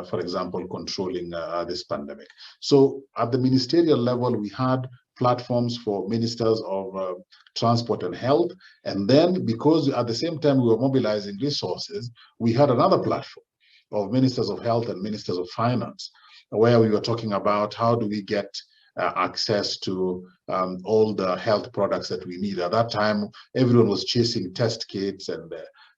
for example, controlling this pandemic. So at the ministerial level, we had platforms for ministers of transport and health. And then because at the same time we were mobilizing resources, we had another platform of ministers of health and ministers of finance, where we were talking about how do we get access to all the health products that we need. At that time, everyone was chasing test kits and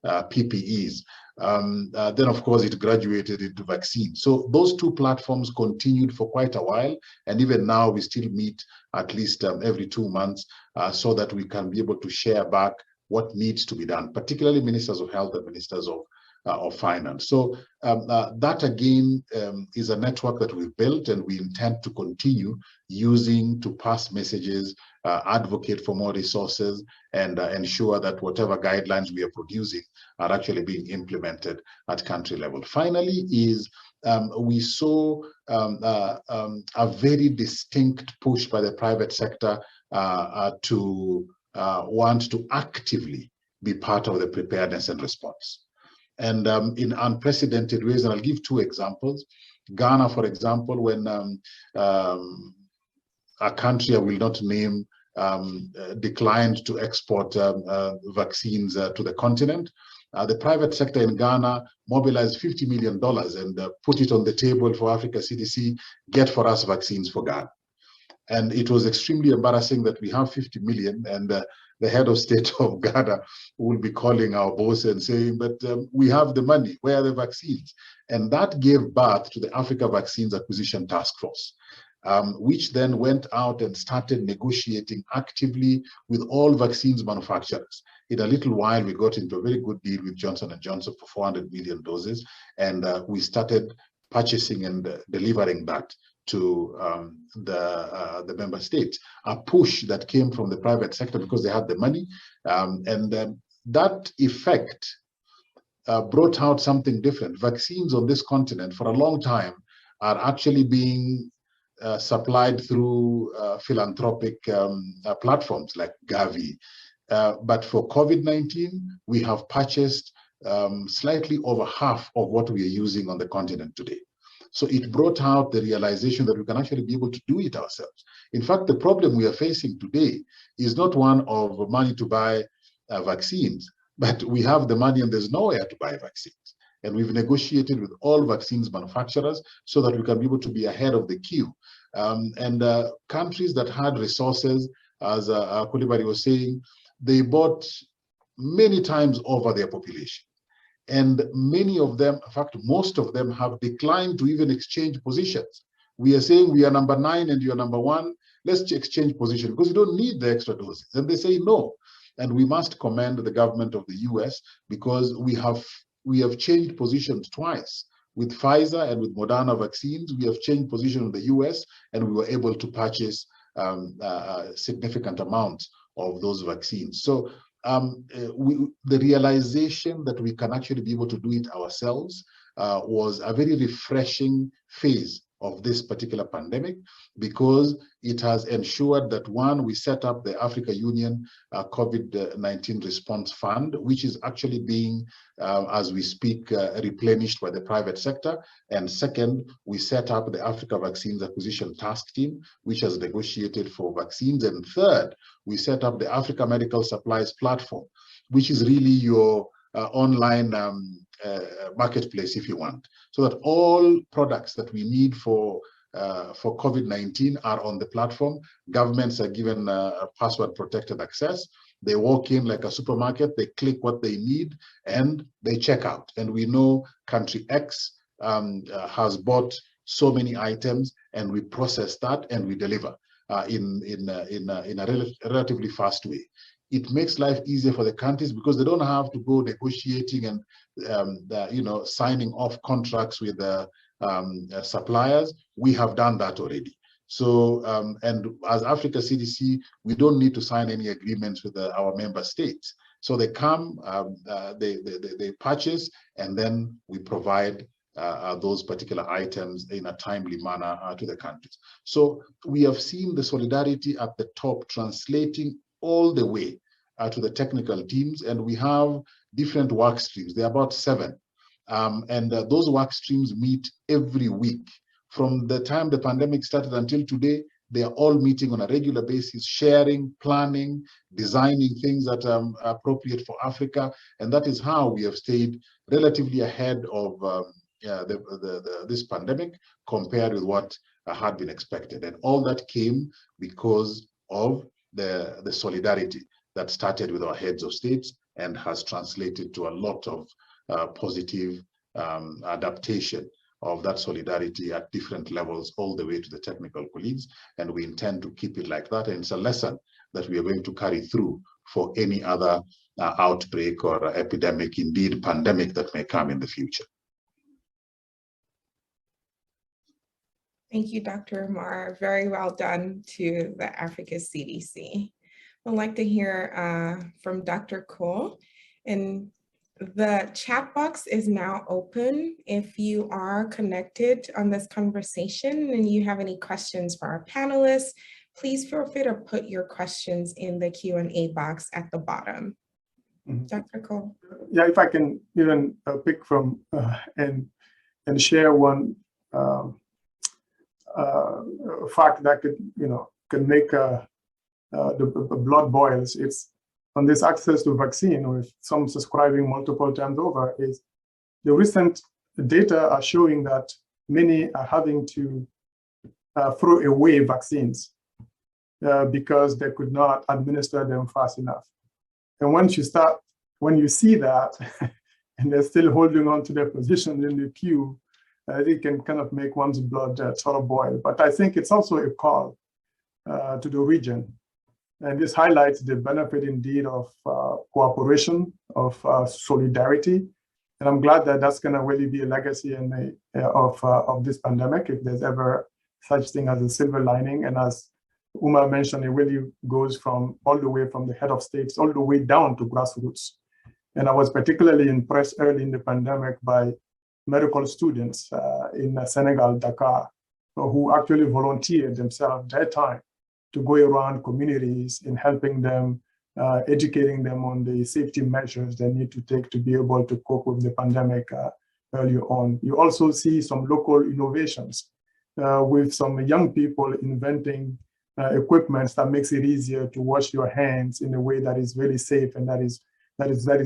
PPEs. Then, of course, it graduated into vaccines. So those two platforms continued for quite a while. And even now, we still meet at least every 2 months so that we can be able to share back what needs to be done, particularly ministers of health and ministers of finance. So that again is a network that we've built, and we intend to continue using to pass messages, advocate for more resources, and ensure that whatever guidelines we are producing are actually being implemented at country level. Finally, is we saw a very distinct push by the private sector to want to actively be part of the preparedness and response. And in unprecedented ways, and I'll give 2 examples. Ghana, for example, when a country I will not name declined to export vaccines to the continent, the private sector in Ghana mobilized $50 million and put it on the table for Africa CDC, get for us vaccines for Ghana. And it was extremely embarrassing that we have 50 million and the the head of state of Ghana will be calling our boss and saying, but we have the money, where are the vaccines? And that gave birth to the Africa Vaccines Acquisition Task Force, which then went out and started negotiating actively with all vaccines manufacturers. In a little while, we got into a very good deal with Johnson & Johnson for 400 million doses, and we started purchasing and delivering that to the member states, a push that came from the private sector because they had the money. That effect brought out something different. Vaccines on this continent for a long time are actually being supplied through philanthropic platforms like Gavi. But for COVID-19, we have purchased slightly over half of what we are using on the continent today. So it brought out the realization that we can actually be able to do it ourselves. In fact, the problem we are facing today is not one of money to buy vaccines, but we have the money and there's nowhere to buy vaccines. And we've negotiated with all vaccines manufacturers so that we can be able to be ahead of the queue. Countries that had resources, as Coulibaly was saying, they bought many times over their population. And many of them, in fact, most of them have declined to even exchange positions. We are saying we are number 9 and you are number 1. Let's exchange position because you don't need the extra doses. And they say no. And we must commend the government of the US because we have changed positions twice. With Pfizer and with Moderna vaccines, we have changed position in the US and we were able to purchase significant amounts of those vaccines. So the realization that we can actually be able to do it ourselves was a very refreshing phase of this particular pandemic, because it has ensured that, one, we set up the Africa Union COVID-19 Response Fund, which is actually being, as we speak, replenished by the private sector. And second, we set up the Africa Vaccines Acquisition Task Team, which has negotiated for vaccines. And third, we set up the Africa Medical Supplies Platform, which is really your online marketplace, if you want, so that all products that we need for COVID-19 are on the platform. Governments are given password protected access. They walk in like a supermarket, they click what they need, and they check out. And we know country X has bought so many items, and we process that and we deliver in a relatively fast way. It makes life easier for the countries because they don't have to go negotiating and signing off contracts with the suppliers. We have done that already. So, and as Africa CDC, we don't need to sign any agreements with our member states. So they come, they purchase, and then we provide those particular items in a timely manner to the countries. So we have seen the solidarity at the top translating all the way to the technical teams, and we have different work streams. There are about 7, and those work streams meet every week. From the time the pandemic started until today, they are all meeting on a regular basis, sharing, planning, designing things that are appropriate for Africa, and that is how we have stayed relatively ahead of this pandemic compared with what had been expected. And all that came because of the solidarity that started with our heads of states and has translated to a lot of positive adaptation of that solidarity at different levels, all the way to the technical colleagues. And we intend to keep it like that. And it's a lesson that we are going to carry through for any other outbreak or epidemic, indeed pandemic, that may come in the future. Thank you, Dr. Ouma. Very well done to the Africa CDC. I'd like to hear from Dr. Cole. And the chat box is now open. If you are connected on this conversation and you have any questions for our panelists, please feel free to put your questions in the Q&A box at the bottom. Mm-hmm. Dr. Cole. Yeah, if I can even pick from and share one fact that can make the blood boils. It's on this access to vaccine, with some subscribing multiple times over, is the recent data are showing that many are having to throw away vaccines because they could not administer them fast enough. And when you see that, and they're still holding on to their position in the queue, it can kind of make one's blood sort of boil. But I think it's also a call to the region. And this highlights the benefit indeed of cooperation, of solidarity. And I'm glad that that's going to really be a legacy of this pandemic, if there's ever such thing as a silver lining. And as Ouma mentioned, it really goes from all the way from the head of states all the way down to grassroots. And I was particularly impressed early in the pandemic by medical students in Senegal, Dakar, who actually volunteered themselves their time to go around communities in helping them, educating them on the safety measures they need to take to be able to cope with the pandemic early on. You also see some local innovations with some young people inventing equipment that makes it easier to wash your hands in a way that is very safe and that is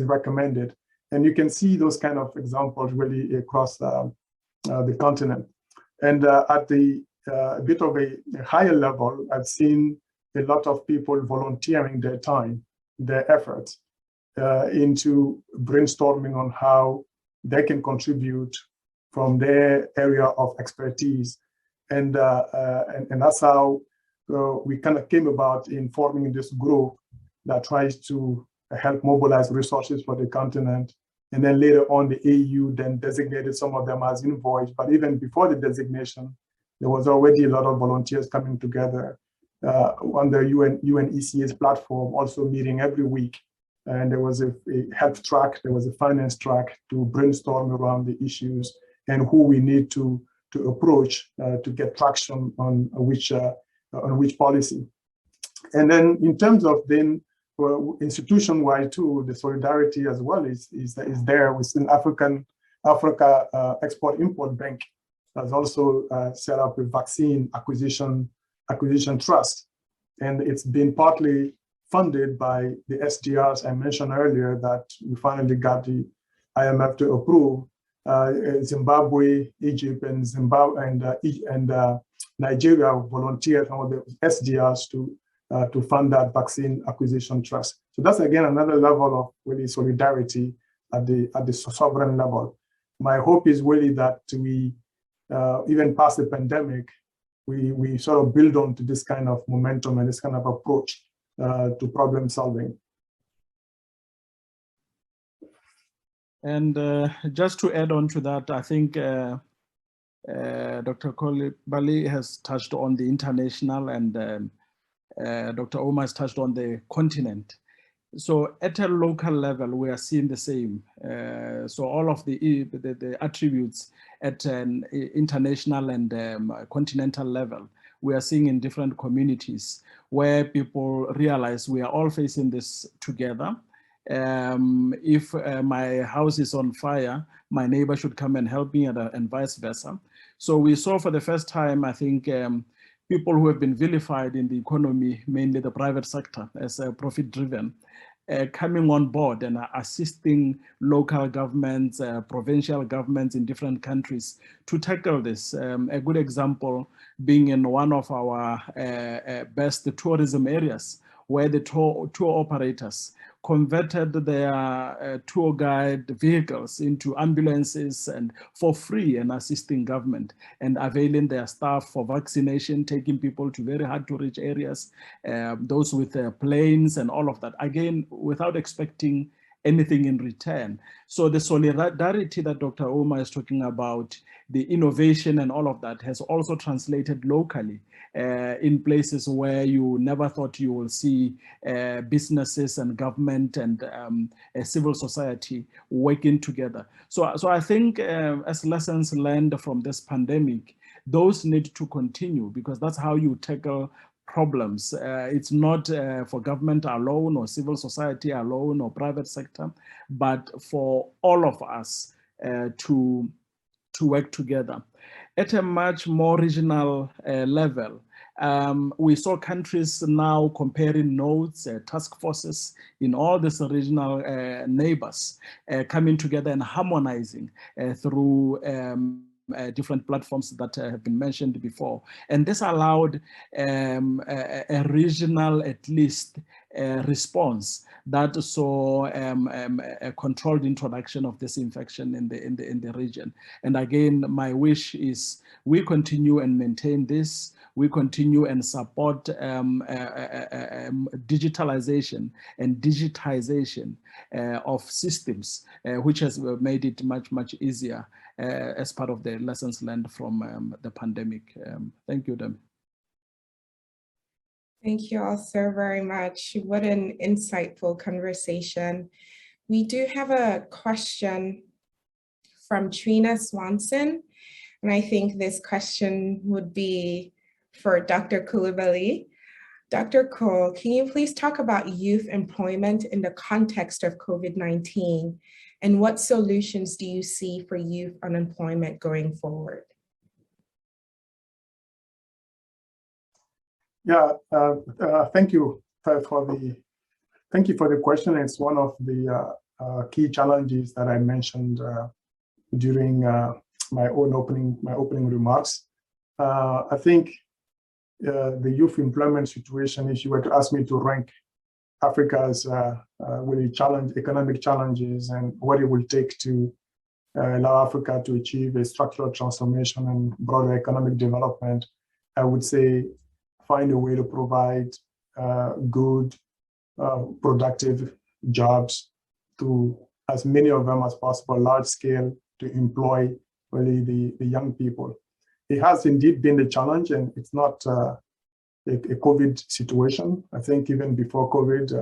recommended. And you can see those kind of examples really across the continent. And at the bit of a higher level, I've seen a lot of people volunteering their time, their efforts into brainstorming on how they can contribute from their area of expertise. And that's how we kind of came about in forming this group that tries to help mobilize resources for the continent. And then later on, the AU then designated some of them as envoys. But even before the designation, there was already a lot of volunteers coming together on the UNECA's platform, also meeting every week. And there was a health track, there was a finance track to brainstorm around the issues and who we need to approach to get traction on which policy. And then in terms of then institution-wide too, the solidarity as well is there within Africa Export-Import Bank has also set up a vaccine acquisition trust. And it's been partly funded by the SDRs I mentioned earlier that we finally got the IMF to approve. Zimbabwe, Egypt, and Nigeria volunteered some of the SDRs to fund that vaccine acquisition trust. So that's again another level of really solidarity at the sovereign level. My hope is really that we even past the pandemic, we sort of build on to this kind of momentum and this kind of approach to problem solving. And just to add on to that, I think Dr. Coulibaly has touched on the international and Dr. Ouma has touched on the continent. So at a local level, we are seeing the same. So all of the attributes at an international and continental level, we are seeing in different communities where people realize we are all facing this together. If my house is on fire, my neighbor should come and help me and vice versa. So we saw for the first time, I think, people who have been vilified in the economy, mainly the private sector as profit-driven, coming on board and assisting local governments, provincial governments in different countries to tackle this. A good example being in one of our best tourism areas, where the tour operators converted their tour guide vehicles into ambulances and for free, and assisting government and availing their staff for vaccination, taking people to very hard to reach areas, those with planes and all of that, again, without expecting anything in return. So the solidarity that Dr. Ouma is talking about, the innovation and all of that has also translated locally in places where you never thought you will see businesses and government and civil society working together. So I think as lessons learned from this pandemic, those need to continue, because that's how you tackle problems. It's not for government alone or civil society alone or private sector, but for all of us to work together. At a much more regional level, we saw countries now comparing notes, task forces in all these regional neighbors coming together and harmonizing through different platforms that have been mentioned before. And this allowed a regional, at least, response that saw a controlled introduction of this infection in the region. And again, my wish is we continue and maintain this. We continue and support digitalization and digitization of systems, which has made it much easier as part of the lessons learned from the pandemic. Thank you, Dami. Thank you all so very much. What an insightful conversation. We do have a question from Trina Swanson, and I think this question would be for Dr. Coulibaly. Dr. Cole, can you please talk about youth employment in the context of COVID-19, and what solutions do you see for youth unemployment going forward? Yeah, thank you for the question. It's one of the key challenges that I mentioned during my opening remarks. I think the youth employment situation, if you were to ask me to rank Africa's really economic challenges and what it will take to allow Africa to achieve a structural transformation and broader economic development, I would say find a way to provide good, productive jobs to as many of them as possible, large scale, to employ really the young people. It has indeed been a challenge, and it's not a COVID situation. I think even before COVID,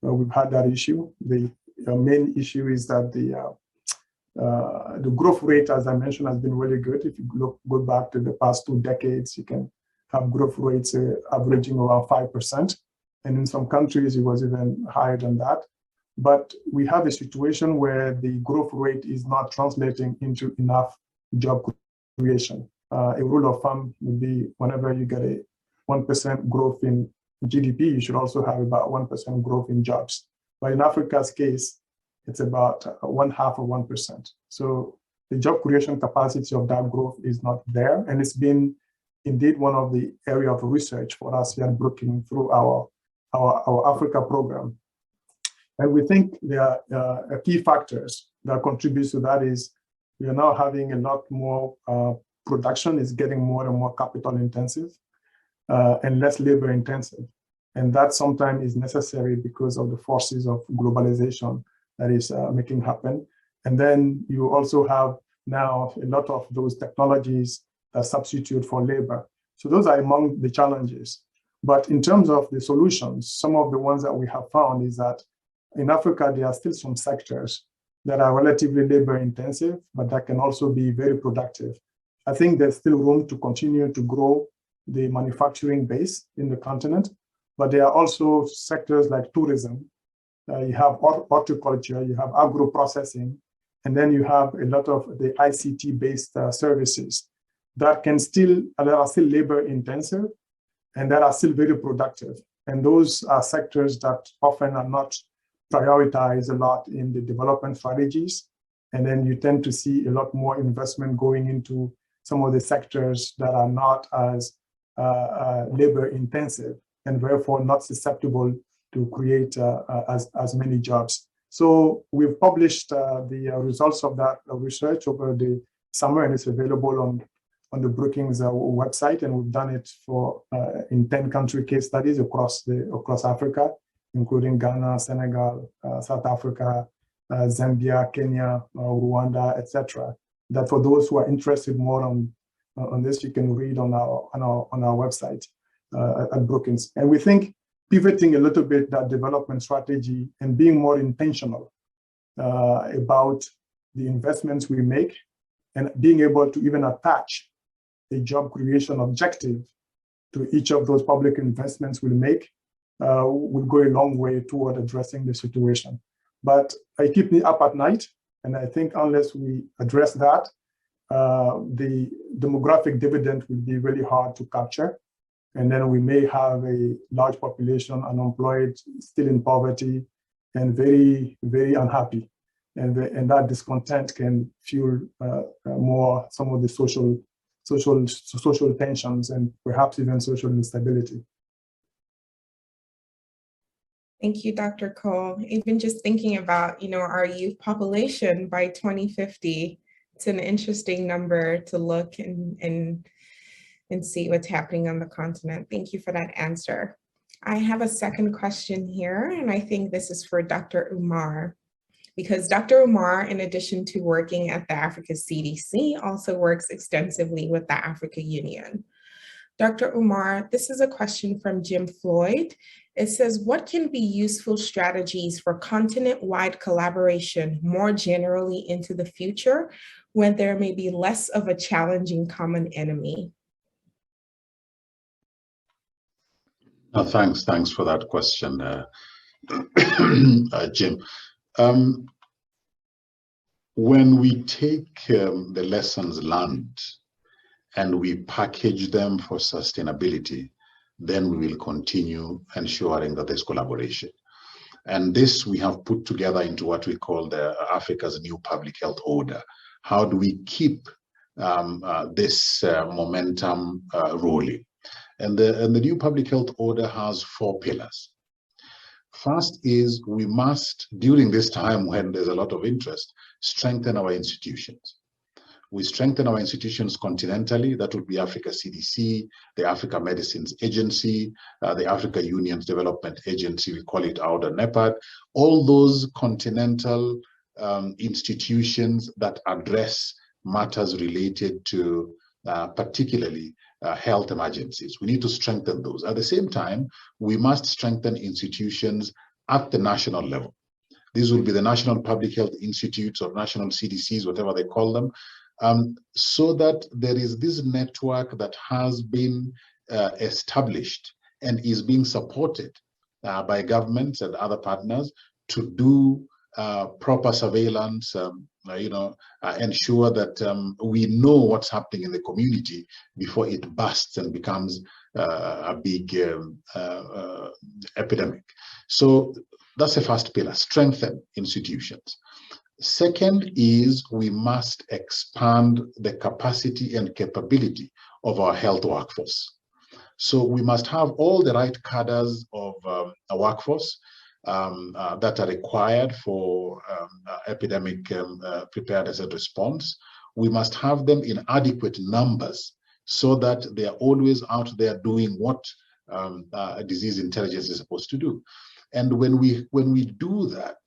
we've had that issue. The main issue is that the growth rate, as I mentioned, has been really good. If you go back to the past 2 decades, you can have growth rates averaging around 5%. And in some countries, it was even higher than that. But we have a situation where the growth rate is not translating into enough job creation. A rule of thumb would be whenever you get a 1% growth in GDP, you should also have about 1% growth in jobs. But in Africa's case, it's about 1/2 of 1%. So the job creation capacity of that growth is not there. And it's been indeed one of the area of research for us here at Brookings through our Africa program. And we think there are key factors that contribute to that is we are now having a lot more production is getting more and more capital intensive and less labor intensive. And that sometimes is necessary because of the forces of globalization that is making happen. And then you also have now a lot of those technologies that substitute for labor. So those are among the challenges. But in terms of the solutions, some of the ones that we have found is that in Africa, there are still some sectors that are relatively labor intensive, but that can also be very productive. I think there's still room to continue to grow the manufacturing base in the continent, but there are also sectors like tourism. You have horticulture, you have agro-processing, and then you have a lot of the ICT-based services that are still labor intensive and that are still very productive. And those are sectors that often are not prioritized a lot in the development strategies. And then you tend to see a lot more investment going into some of the sectors that are not as labor intensive and therefore not susceptible to create as many jobs. So we've published the results of that research over the summer, and it's available on the Brookings website, and we've done it for in 10 country case studies across Africa, including Ghana, Senegal, South Africa, Zambia, Kenya, Rwanda, etc. That for those who are interested more on this, you can read on our website at Brookings. And we think pivoting a little bit that development strategy and being more intentional about the investments we make and being able to even attach a job creation objective to each of those public investments we make will go a long way toward addressing the situation. But I keep me up at night, and I think unless we address that, the demographic dividend will be really hard to capture. And then we may have a large population unemployed, still in poverty, and very, very unhappy. And that discontent can fuel more some of the social tensions and perhaps even social instability. Thank you, Dr. Cole. Even just thinking about, our youth population by 2050, it's an interesting number to look and see what's happening on the continent. Thank you for that answer. I have a second question here, and I think this is for Dr. Ouma, because Dr. Ouma, in addition to working at the Africa CDC, also works extensively with the Africa Union. Dr. Ouma, this is a question from Jim Floyd. It says, what can be useful strategies for continent-wide collaboration more generally into the future when there may be less of a challenging common enemy? Thanks for that question, Jim. When we take the lessons learned and we package them for sustainability, then we will continue ensuring that there's collaboration. And this we have put together into what we call the Africa's new public health order. How do we keep this momentum rolling? And the new public health order has 4 pillars. First is we must, during this time when there's a lot of interest, strengthen our institutions. We strengthen our institutions continentally. That would be Africa CDC, the Africa Medicines Agency, the Africa Union's Development Agency, we call it AUDA NEPAD. All those continental institutions that address matters related to particularly health emergencies. We need to strengthen those. At the same time, we must strengthen institutions at the national level. These will be the National Public Health Institutes or National CDCs, whatever they call them, so that there is this network that has been established and is being supported by governments and other partners to do proper surveillance, ensure that we know what's happening in the community before it bursts and becomes a big epidemic. So that's the first pillar, strengthen institutions. Second is we must expand the capacity and capability of our health workforce. So we must have all the right cadres of a workforce that are required for epidemic preparedness and response. We must have them in adequate numbers so that they are always out there doing what disease intelligence is supposed to do. And when we do that,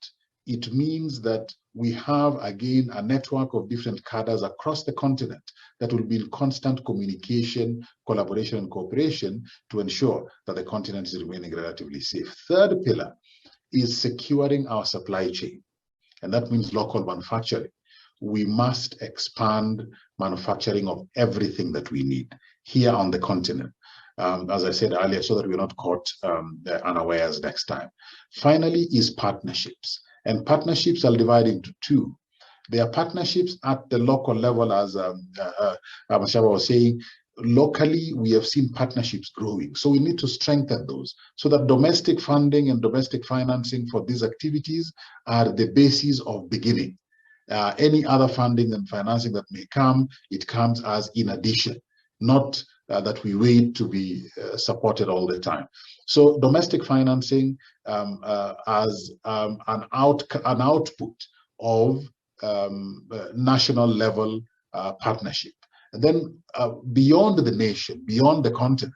it means that we have, again, a network of different cadres across the continent that will be in constant communication, collaboration, and cooperation to ensure that the continent is remaining relatively safe. Third pillar is securing our supply chain, and that means local manufacturing. We must expand manufacturing of everything that we need here on the continent, as I said earlier, so that we're not caught unawares next time. Finally is partnerships. And partnerships are divided into 2. There are partnerships at the local level, as Matshaba was saying. Locally, we have seen partnerships growing. So we need to strengthen those so that domestic funding and domestic financing for these activities are the basis of beginning. Any other funding and financing that may come, it comes as in addition, not that we wait to be supported all the time. So domestic financing as an output of national level partnership. And then beyond the nation, beyond the continent,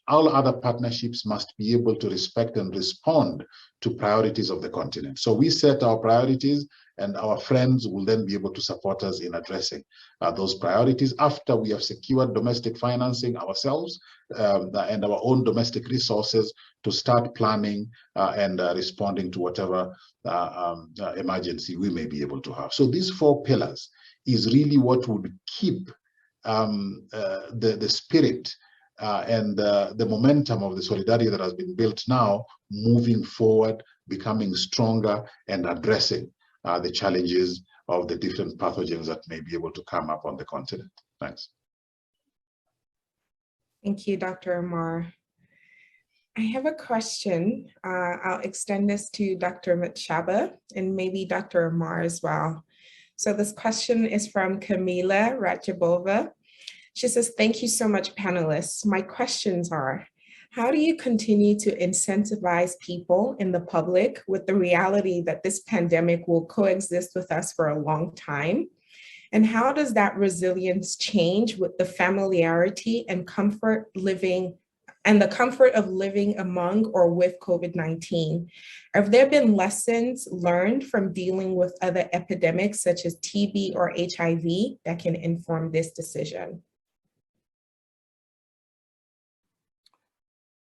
all other partnerships must be able to respect and respond to priorities of the continent. So we set our priorities, and our friends will then be able to support us in addressing those priorities after we have secured domestic financing ourselves and our own domestic resources to start planning and responding to whatever emergency we may be able to have. So these 4 pillars is really what would keep the spirit and the momentum of the solidarity that has been built now moving forward, becoming stronger, and addressing the challenges of the different pathogens that may be able to come up on the continent. Thanks. Thank you, Dr. Ouma. I have a question. I'll extend this to Dr. Matshaba and maybe Dr. Ouma as well. So this question is from Kamila Ratchabova. She says, thank you so much, panelists. My questions are, How do you continue to incentivize people in the public with the reality that this pandemic will coexist with us for a long time? And how does that resilience change with the familiarity and comfort living and the comfort of living among or with COVID-19? Have there been lessons learned from dealing with other epidemics such as TB or HIV that can inform this decision?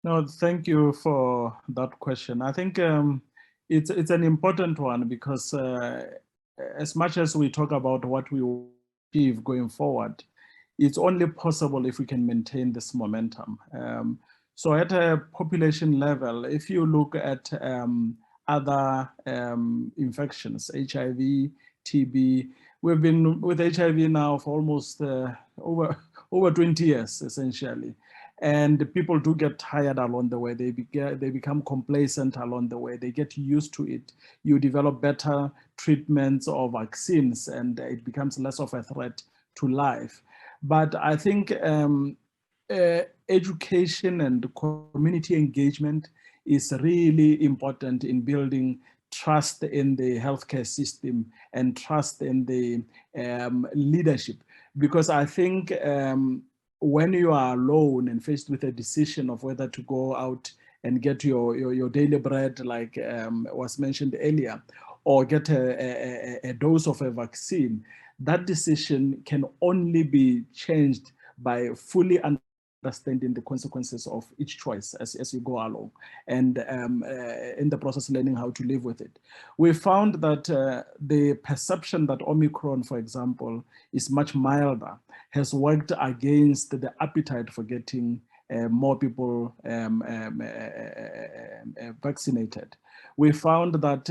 No, thank you for that question. I think it's an important one because as much as we talk about what we will achieve going forward, it's only possible if we can maintain this momentum. So at a population level, if you look at other infections, HIV, TB, we've been with HIV now for almost over 20 years, essentially. And people do get tired along the way. They become complacent along the way. They get used to it. You develop better treatments or vaccines, and it becomes less of a threat to life. But I think education and community engagement is really important in building trust in the healthcare system and trust in the leadership. Because I think when you are alone and faced with a decision of whether to go out and get your daily bread, like was mentioned earlier, or get a dose of a vaccine, that decision can only be changed by fully understanding the consequences of each choice as you go along, and in the process learning how to live with it. We found that the perception that Omicron, for example, is much milder has worked against the appetite for getting more people vaccinated. We found that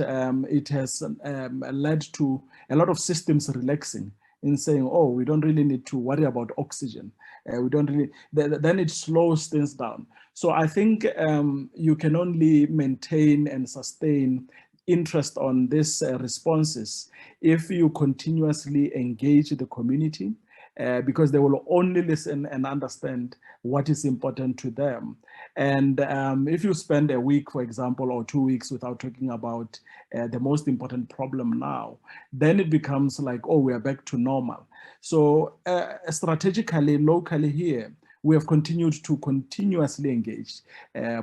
it has led to a lot of systems relaxing in saying, oh, we don't really need to worry about oxygen. We don't really, then it slows things down. So I think you can only maintain and sustain interest on these responses if you continuously engage the community, because they will only listen and understand what is important to them. And if you spend a week, for example, or 2 weeks without talking about the most important problem now, then it becomes like, oh, we are back to normal. So strategically, locally here, we have continued to continuously engage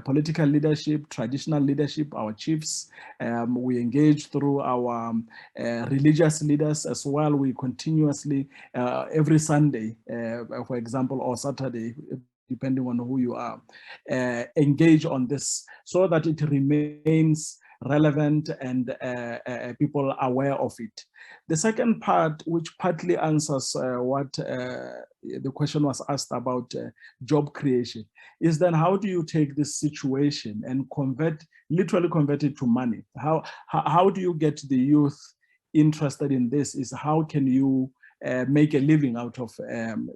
political leadership, traditional leadership, our chiefs. We engage through our religious leaders as well. We continuously, every Sunday, for example, or Saturday, depending on who you are, engage on this so that it remains relevant and people are aware of it. The second part, which partly answers what the question was asked about job creation, is then how do you take this situation and literally convert it to money? How do you get the youth interested in this? Is how can you make a living out of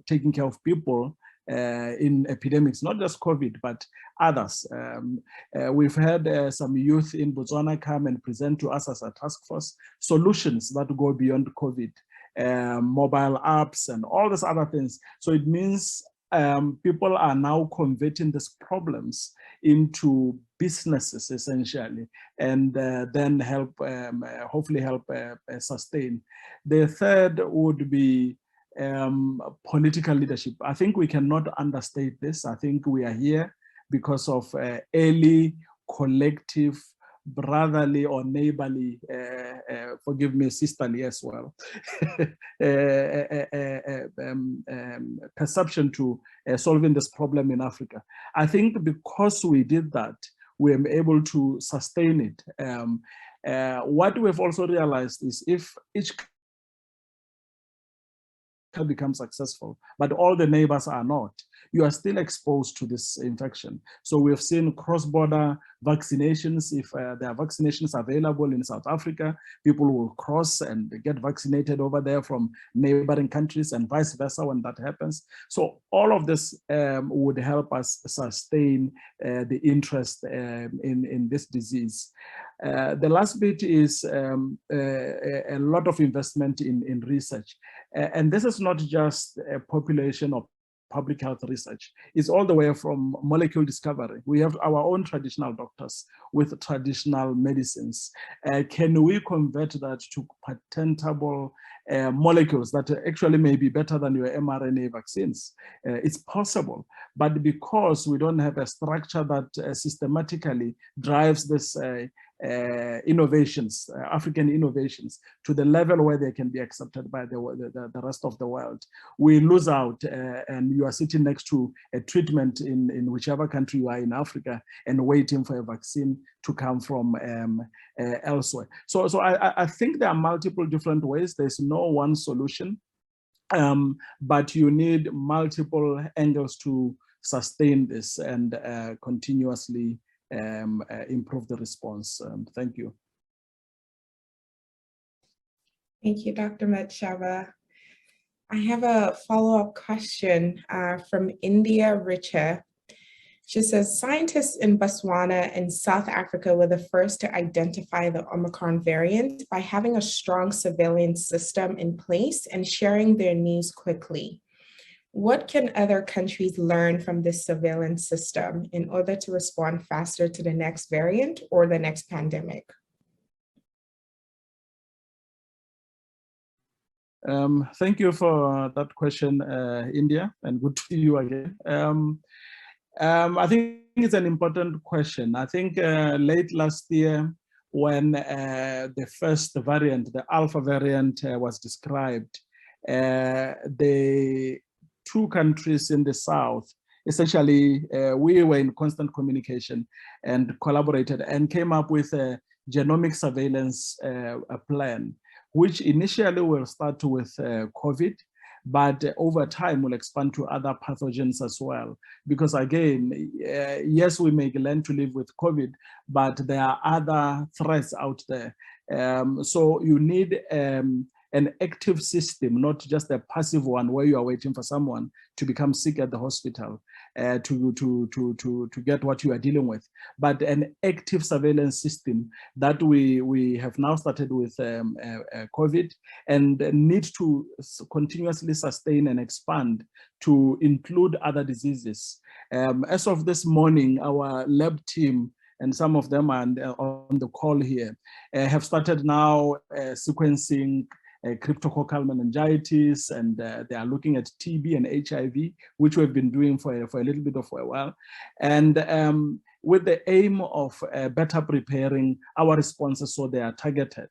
taking care of people in epidemics, not just COVID, but others. We've had some youth in Botswana come and present to us as a task force solutions that go beyond COVID, mobile apps and all these other things. So it means people are now converting these problems into businesses essentially, and then help, hopefully help sustain. The third would be political leadership. I think we cannot understate this. I think we are here because of early, collective, brotherly or neighborly, forgive me, sisterly as well, perception to solving this problem in Africa. I think because we did that, we are able to sustain it. What we've also realized is if each become successful, but all the neighbors are not, you are still exposed to this infection. So we have seen cross-border vaccinations. If there are vaccinations available in South Africa, people will cross and get vaccinated over there from neighboring countries and vice versa when that happens. So all of this would help us sustain the interest in this disease. The last bit is a lot of investment in research. And this is not just a population or public health research. It's all the way from molecule discovery. We have our own traditional doctors with traditional medicines. Can we convert that to patentable molecules that actually may be better than your mRNA vaccines? It's possible, but because we don't have a structure that systematically drives this innovations, African innovations, to the level where they can be accepted by the rest of the world, we lose out, and you are sitting next to a treatment in whichever country you are in Africa and waiting for a vaccine to come from elsewhere. So I think there are multiple different ways. There's no one solution, but you need multiple angles to sustain this and continuously improve the response. Thank you. Thank you, Dr. Matshaba. I have a follow-up question from India Richa. She says, scientists in Botswana and South Africa were the first to identify the Omicron variant by having a strong surveillance system in place and sharing their news quickly. What can other countries learn from this surveillance system in order to respond faster to the next variant or the next pandemic? Thank you for that question, India, and good to see you again. I think it's an important question. I think late last year, when the first variant, the Alpha variant, was described, the two countries in the South, essentially, we were in constant communication and collaborated and came up with a genomic surveillance plan, which initially will start with COVID, but over time will expand to other pathogens as well. Because again, yes, we may learn to live with COVID, but there are other threats out there. So you need an active system, not just a passive one where you are waiting for someone to become sick at the hospital to get what you are dealing with, but an active surveillance system that we have now started with COVID and need to continuously sustain and expand to include other diseases. As of this morning, our lab team, and some of them are on the call here, have started now sequencing cryptococcal meningitis, and they are looking at TB and HIV, which we've been doing for a little bit of a while. And with the aim of better preparing our responses so they are targeted.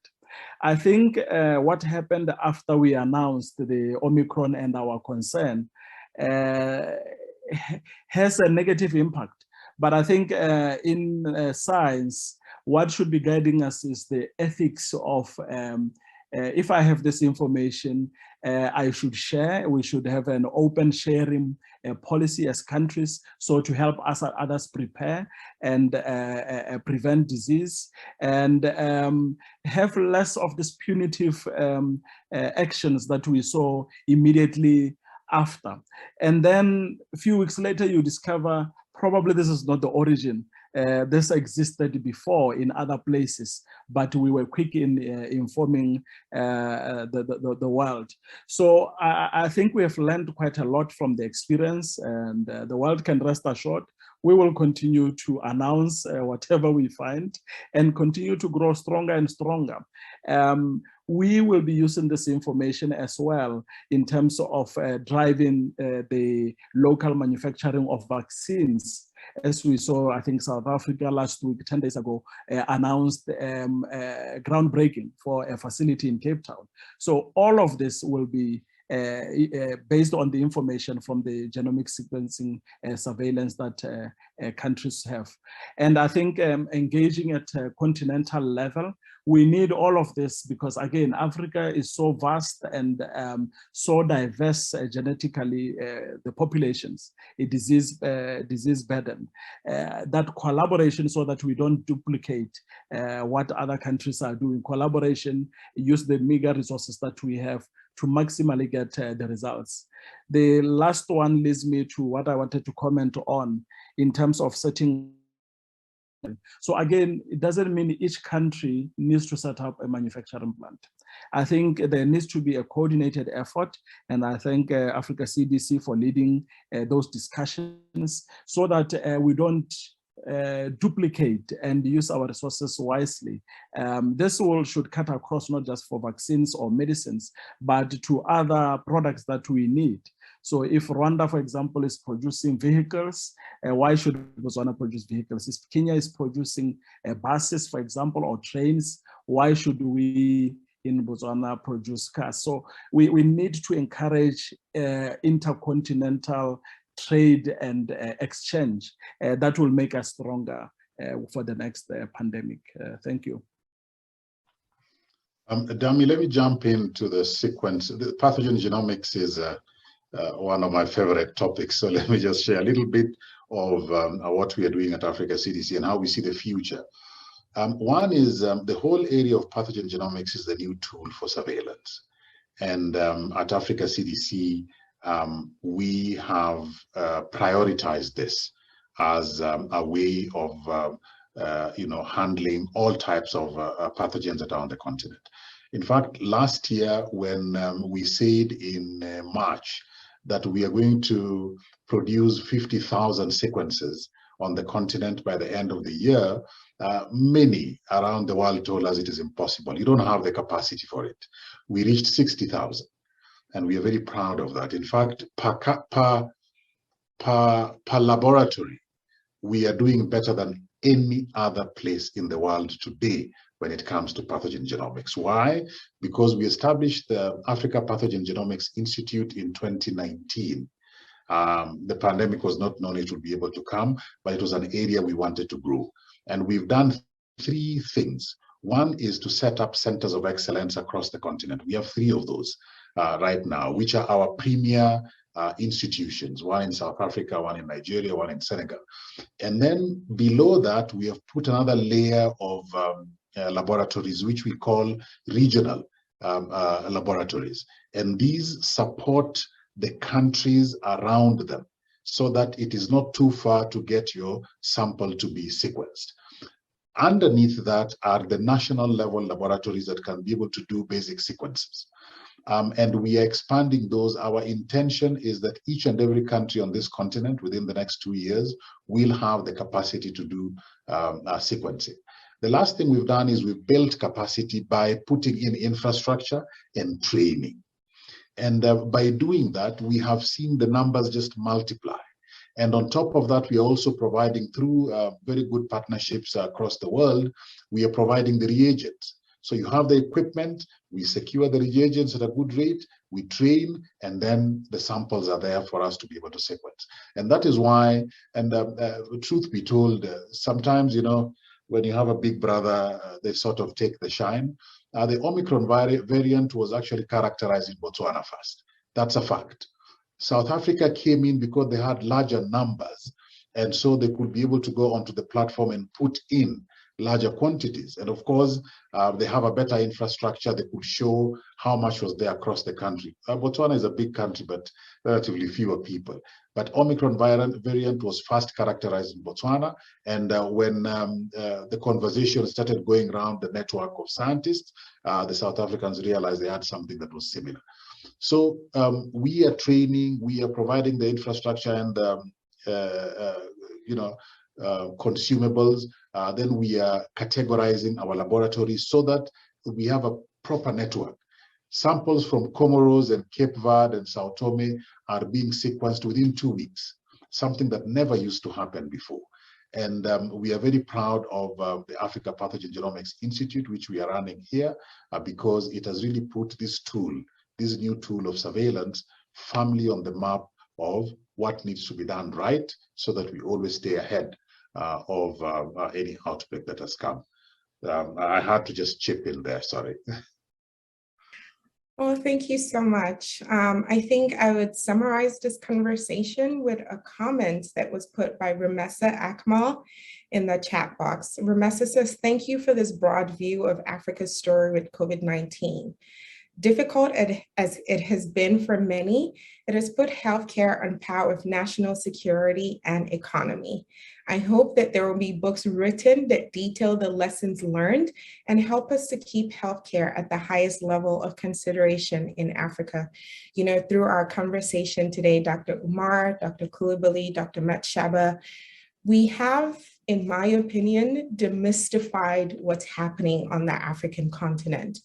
I think what happened after we announced the Omicron and our concern has a negative impact. But I think in science, what should be guiding us is the ethics of if I have this information, I should share. We should have an open sharing policy as countries, so to help us others prepare and prevent disease, and have less of this punitive actions that we saw immediately after. And then a few weeks later, you discover probably this is not the origin. This existed before in other places, but we were quick in informing the world. So I think we have learned quite a lot from the experience, and the world can rest assured we will continue to announce whatever we find and continue to grow stronger and stronger. We will be using this information as well in terms of driving the local manufacturing of vaccines. As we saw, I think South Africa last week, 10 days ago, announced groundbreaking for a facility in Cape Town. So all of this will be based on the information from the genomic sequencing surveillance that countries have. And I think engaging at a continental level, we need all of this because, again, Africa is so vast and so diverse genetically, the populations, a disease burden. That collaboration so that we don't duplicate what other countries are doing. Collaboration, use the meager resources that we have to maximally get the results. The last one leads me to what I wanted to comment on in terms of setting So again, it doesn't mean each country needs to set up a manufacturing plant. I think there needs to be a coordinated effort, and I thank Africa CDC for leading those discussions so that we don't duplicate and use our resources wisely. This should cut across not just for vaccines or medicines, but to other products that we need. So if Rwanda, for example, is producing vehicles, why should Botswana produce vehicles? If Kenya is producing buses, for example, or trains, why should we in Botswana produce cars? So we need to encourage intercontinental trade and exchange that will make us stronger for the next pandemic. Thank you. Dami, let me jump into the sequence. The pathogen genomics is one of my favorite topics. So let me just share a little bit of what we are doing at Africa CDC and how we see the future. One is the whole area of pathogen genomics is the new tool for surveillance. And at Africa CDC, we have prioritized this as a way of handling all types of pathogens around the continent. In fact, last year when we said in March that we are going to produce 50,000 sequences on the continent by the end of the year, many around the world told us it is impossible. You don't have the capacity for it. We reached 60,000. And we are very proud of that. In fact, per laboratory, we are doing better than any other place in the world today when it comes to pathogen genomics. Why? Because we established the Africa Pathogen Genomics Institute in 2019. The pandemic was not known it would be able to come, but it was an area we wanted to grow. And we've done three things. One is to set up centers of excellence across the continent. We have 3 of those right now, which are our premier institutions, one in South Africa, one in Nigeria, one in Senegal. And then below that, we have put another layer of laboratories, which we call regional laboratories. And these support the countries around them so that it is not too far to get your sample to be sequenced. Underneath that are the national level laboratories that can be able to do basic sequences. And we are expanding those. Our intention is that each and every country on this continent within the next 2 years will have the capacity to do sequencing. The last thing we've done is we've built capacity by putting in infrastructure and training. And by doing that, we have seen the numbers just multiply. And on top of that, we are also providing through very good partnerships across the world, we are providing the reagents. So you have the equipment, we secure the reagents at a good rate, we train, and then the samples are there for us to be able to sequence. And that is why, and truth be told, sometimes, when you have a big brother, they sort of take the shine. The Omicron variant was actually characterized in Botswana first. That's a fact. South Africa came in because they had larger numbers, and so they could be able to go onto the platform and put in larger quantities. And of course, they have a better infrastructure. They could show how much was there across the country. Botswana is a big country, but relatively fewer people. But Omicron variant was first characterized in Botswana. And when the conversation started going around the network of scientists, the South Africans realized they had something that was similar. So we are training, we are providing the infrastructure and consumables. Then we are categorizing our laboratories so that we have a proper network. Samples from Comoros and Cape Verde and Sao Tome are being sequenced within 2 weeks, something that never used to happen before. And we are very proud of the Africa Pathogen Genomics Institute, which we are running here, because it has really put this tool, this new tool of surveillance, firmly on the map of what needs to be done right so that we always stay ahead of any outbreak that has come. I had to just chip in there, sorry. Well, thank you so much. I think I would summarize this conversation with a comment that was put by Ramessa Akmal in the chat box. Ramessa says, thank you for this broad view of Africa's story with COVID-19. Difficult as it has been for many, it has put healthcare on par with national security and economy. I hope that there will be books written that detail the lessons learned and help us to keep healthcare at the highest level of consideration in Africa. You know, through our conversation today, Dr. Ouma, Dr. Coulibaly, Dr. Matshaba, we have, in my opinion, demystified what's happening on the African continent.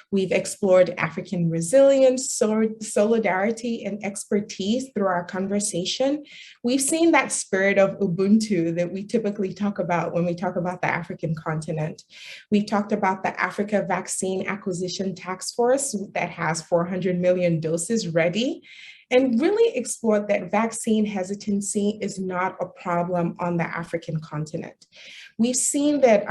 We've explored African resilience, solidarity, and expertise through our conversation. We've seen that spirit of Ubuntu that we typically talk about when we talk about the African continent. We've talked about the Africa Vaccine Acquisition Task Force that has 400 million doses ready, and really explored that vaccine hesitancy is not a problem on the African continent. We've seen that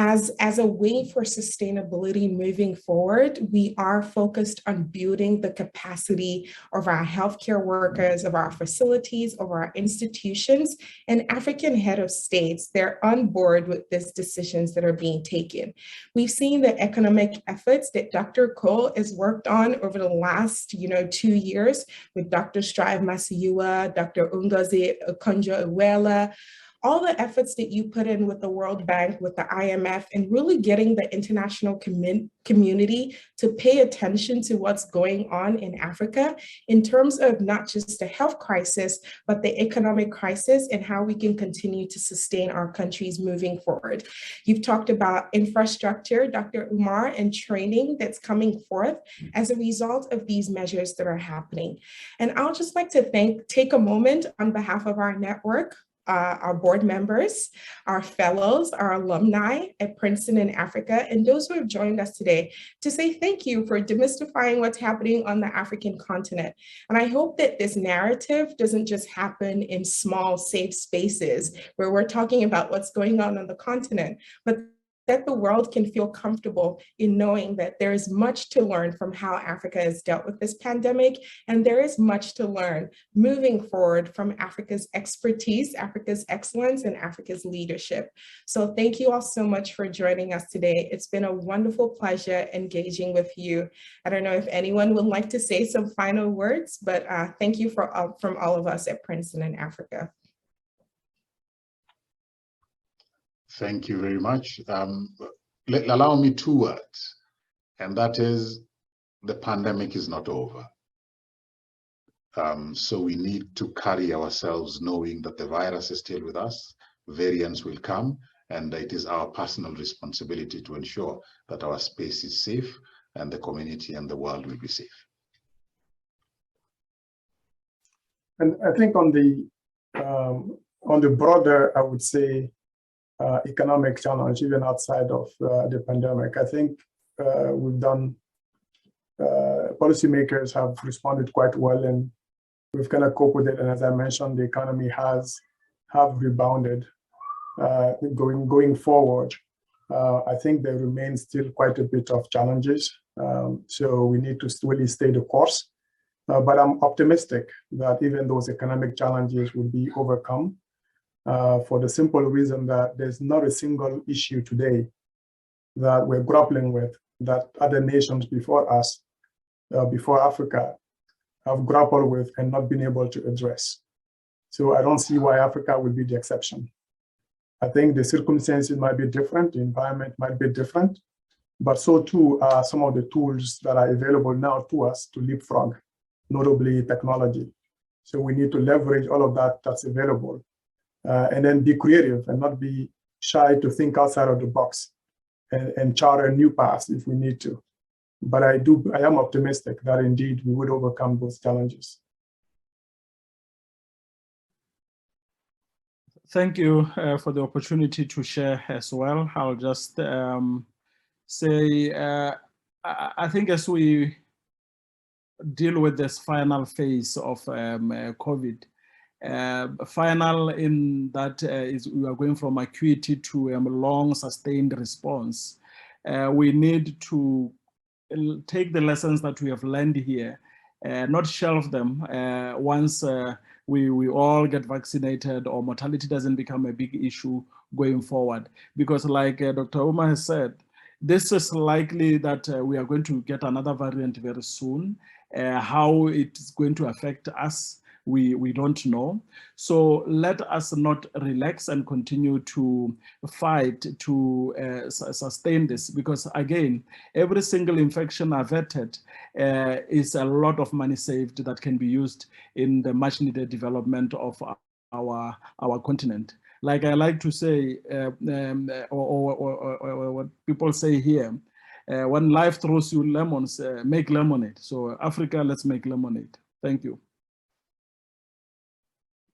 as a way for sustainability moving forward, we are focused on building the capacity of our healthcare workers, of our facilities, of our institutions, and African head of states. They're on board with these decisions that are being taken. We've seen the economic efforts that Dr. Cole has worked on over the last 2 years with Dr. Strive Masiyiwa, Dr. Ngozi Okonjo-Iweala, all the efforts that you put in with the World Bank, with the IMF, and really getting the international community to pay attention to what's going on in Africa in terms of not just the health crisis, but the economic crisis and how we can continue to sustain our countries moving forward. You've talked about infrastructure, Dr. Ouma, and training that's coming forth as a result of these measures that are happening. And I'll just like to take a moment on behalf of our network, our board members, our fellows, our alumni at Princeton in Africa, and those who have joined us today to say thank you for demystifying what's happening on the African continent. And I hope that this narrative doesn't just happen in small, safe spaces where we're talking about what's going on the continent, but that the world can feel comfortable in knowing that there is much to learn from how Africa has dealt with this pandemic, and there is much to learn moving forward from Africa's expertise, Africa's excellence, and Africa's leadership. So thank you all so much for joining us today. It's been a wonderful pleasure engaging with you. I don't know if anyone would like to say some final words, but thank you from all of us at Princeton in Africa. Thank you very much. Allow me 2 words, and that is the pandemic is not over. So we need to carry ourselves knowing that the virus is still with us, variants will come, and it is our personal responsibility to ensure that our space is safe and the community and the world will be safe. And I think on the broader, I would say, economic challenge, even outside of the pandemic, I think we've done, policymakers have responded quite well, and we've kind of coped with it. And as I mentioned, the economy have rebounded. Going forward, I think there remains still quite a bit of challenges. So we need to really stay the course. But I'm optimistic that even those economic challenges will be overcome. For the simple reason that there's not a single issue today that we're grappling with that other nations before us, before Africa, have grappled with and not been able to address. So I don't see why Africa will be the exception. I think the circumstances might be different, the environment might be different, but so too are some of the tools that are available now to us to leapfrog, notably technology. So we need to leverage all of that that's available. And then be creative and not be shy to think outside of the box and chart a new path if we need to. But I am optimistic that indeed we would overcome those challenges. Thank you for the opportunity to share as well. I'll just say, I think as we deal with this final phase of COVID, final in that is we are going from acuity to a long sustained response. We need to take the lessons that we have learned here, not shelve them once we all get vaccinated or mortality doesn't become a big issue going forward. Because like Dr. Ouma has said, This is likely that we are going to get another variant very soon. How it's going to affect us, we don't know. So let us not relax and continue to fight to sustain this, because again, every single infection averted is a lot of money saved that can be used in the much needed development of our continent. Like I like to say, or what people say here, when life throws you lemons, make lemonade. So Africa, let's make lemonade. Thank you.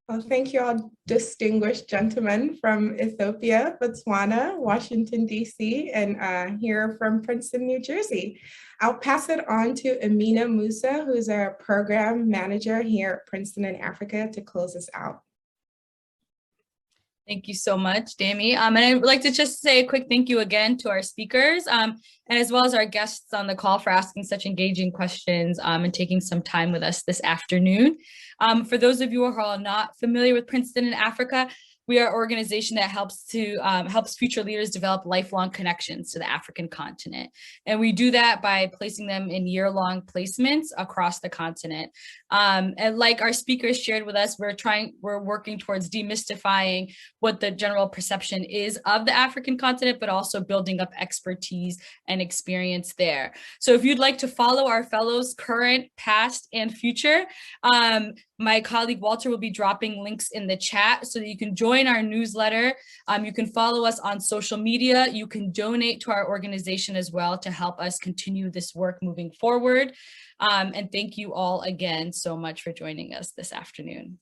Well, thank you all distinguished gentlemen from Ethiopia, Botswana, Washington, D.C., and here from Princeton, New Jersey. I'll pass it on to Amina Musa, who's our program manager here at Princeton in Africa, to close us out. Thank you so much, Dami. And I would like to just say a quick thank you again to our speakers, and as well as our guests on the call for asking such engaging questions and taking some time with us this afternoon. For those of you who are not familiar with Princeton in Africa, we are an organization that helps future leaders develop lifelong connections to the African continent. And we do that by placing them in year-long placements across the continent. And like our speakers shared with us, we're working towards demystifying what the general perception is of the African continent, but also building up expertise and experience there. So if you'd like to follow our fellows, current, past, and future, my colleague Walter will be dropping links in the chat so that you can join our newsletter. You can follow us on social media. You can donate to our organization as well to help us continue this work moving forward. And thank you all again so much for joining us this afternoon.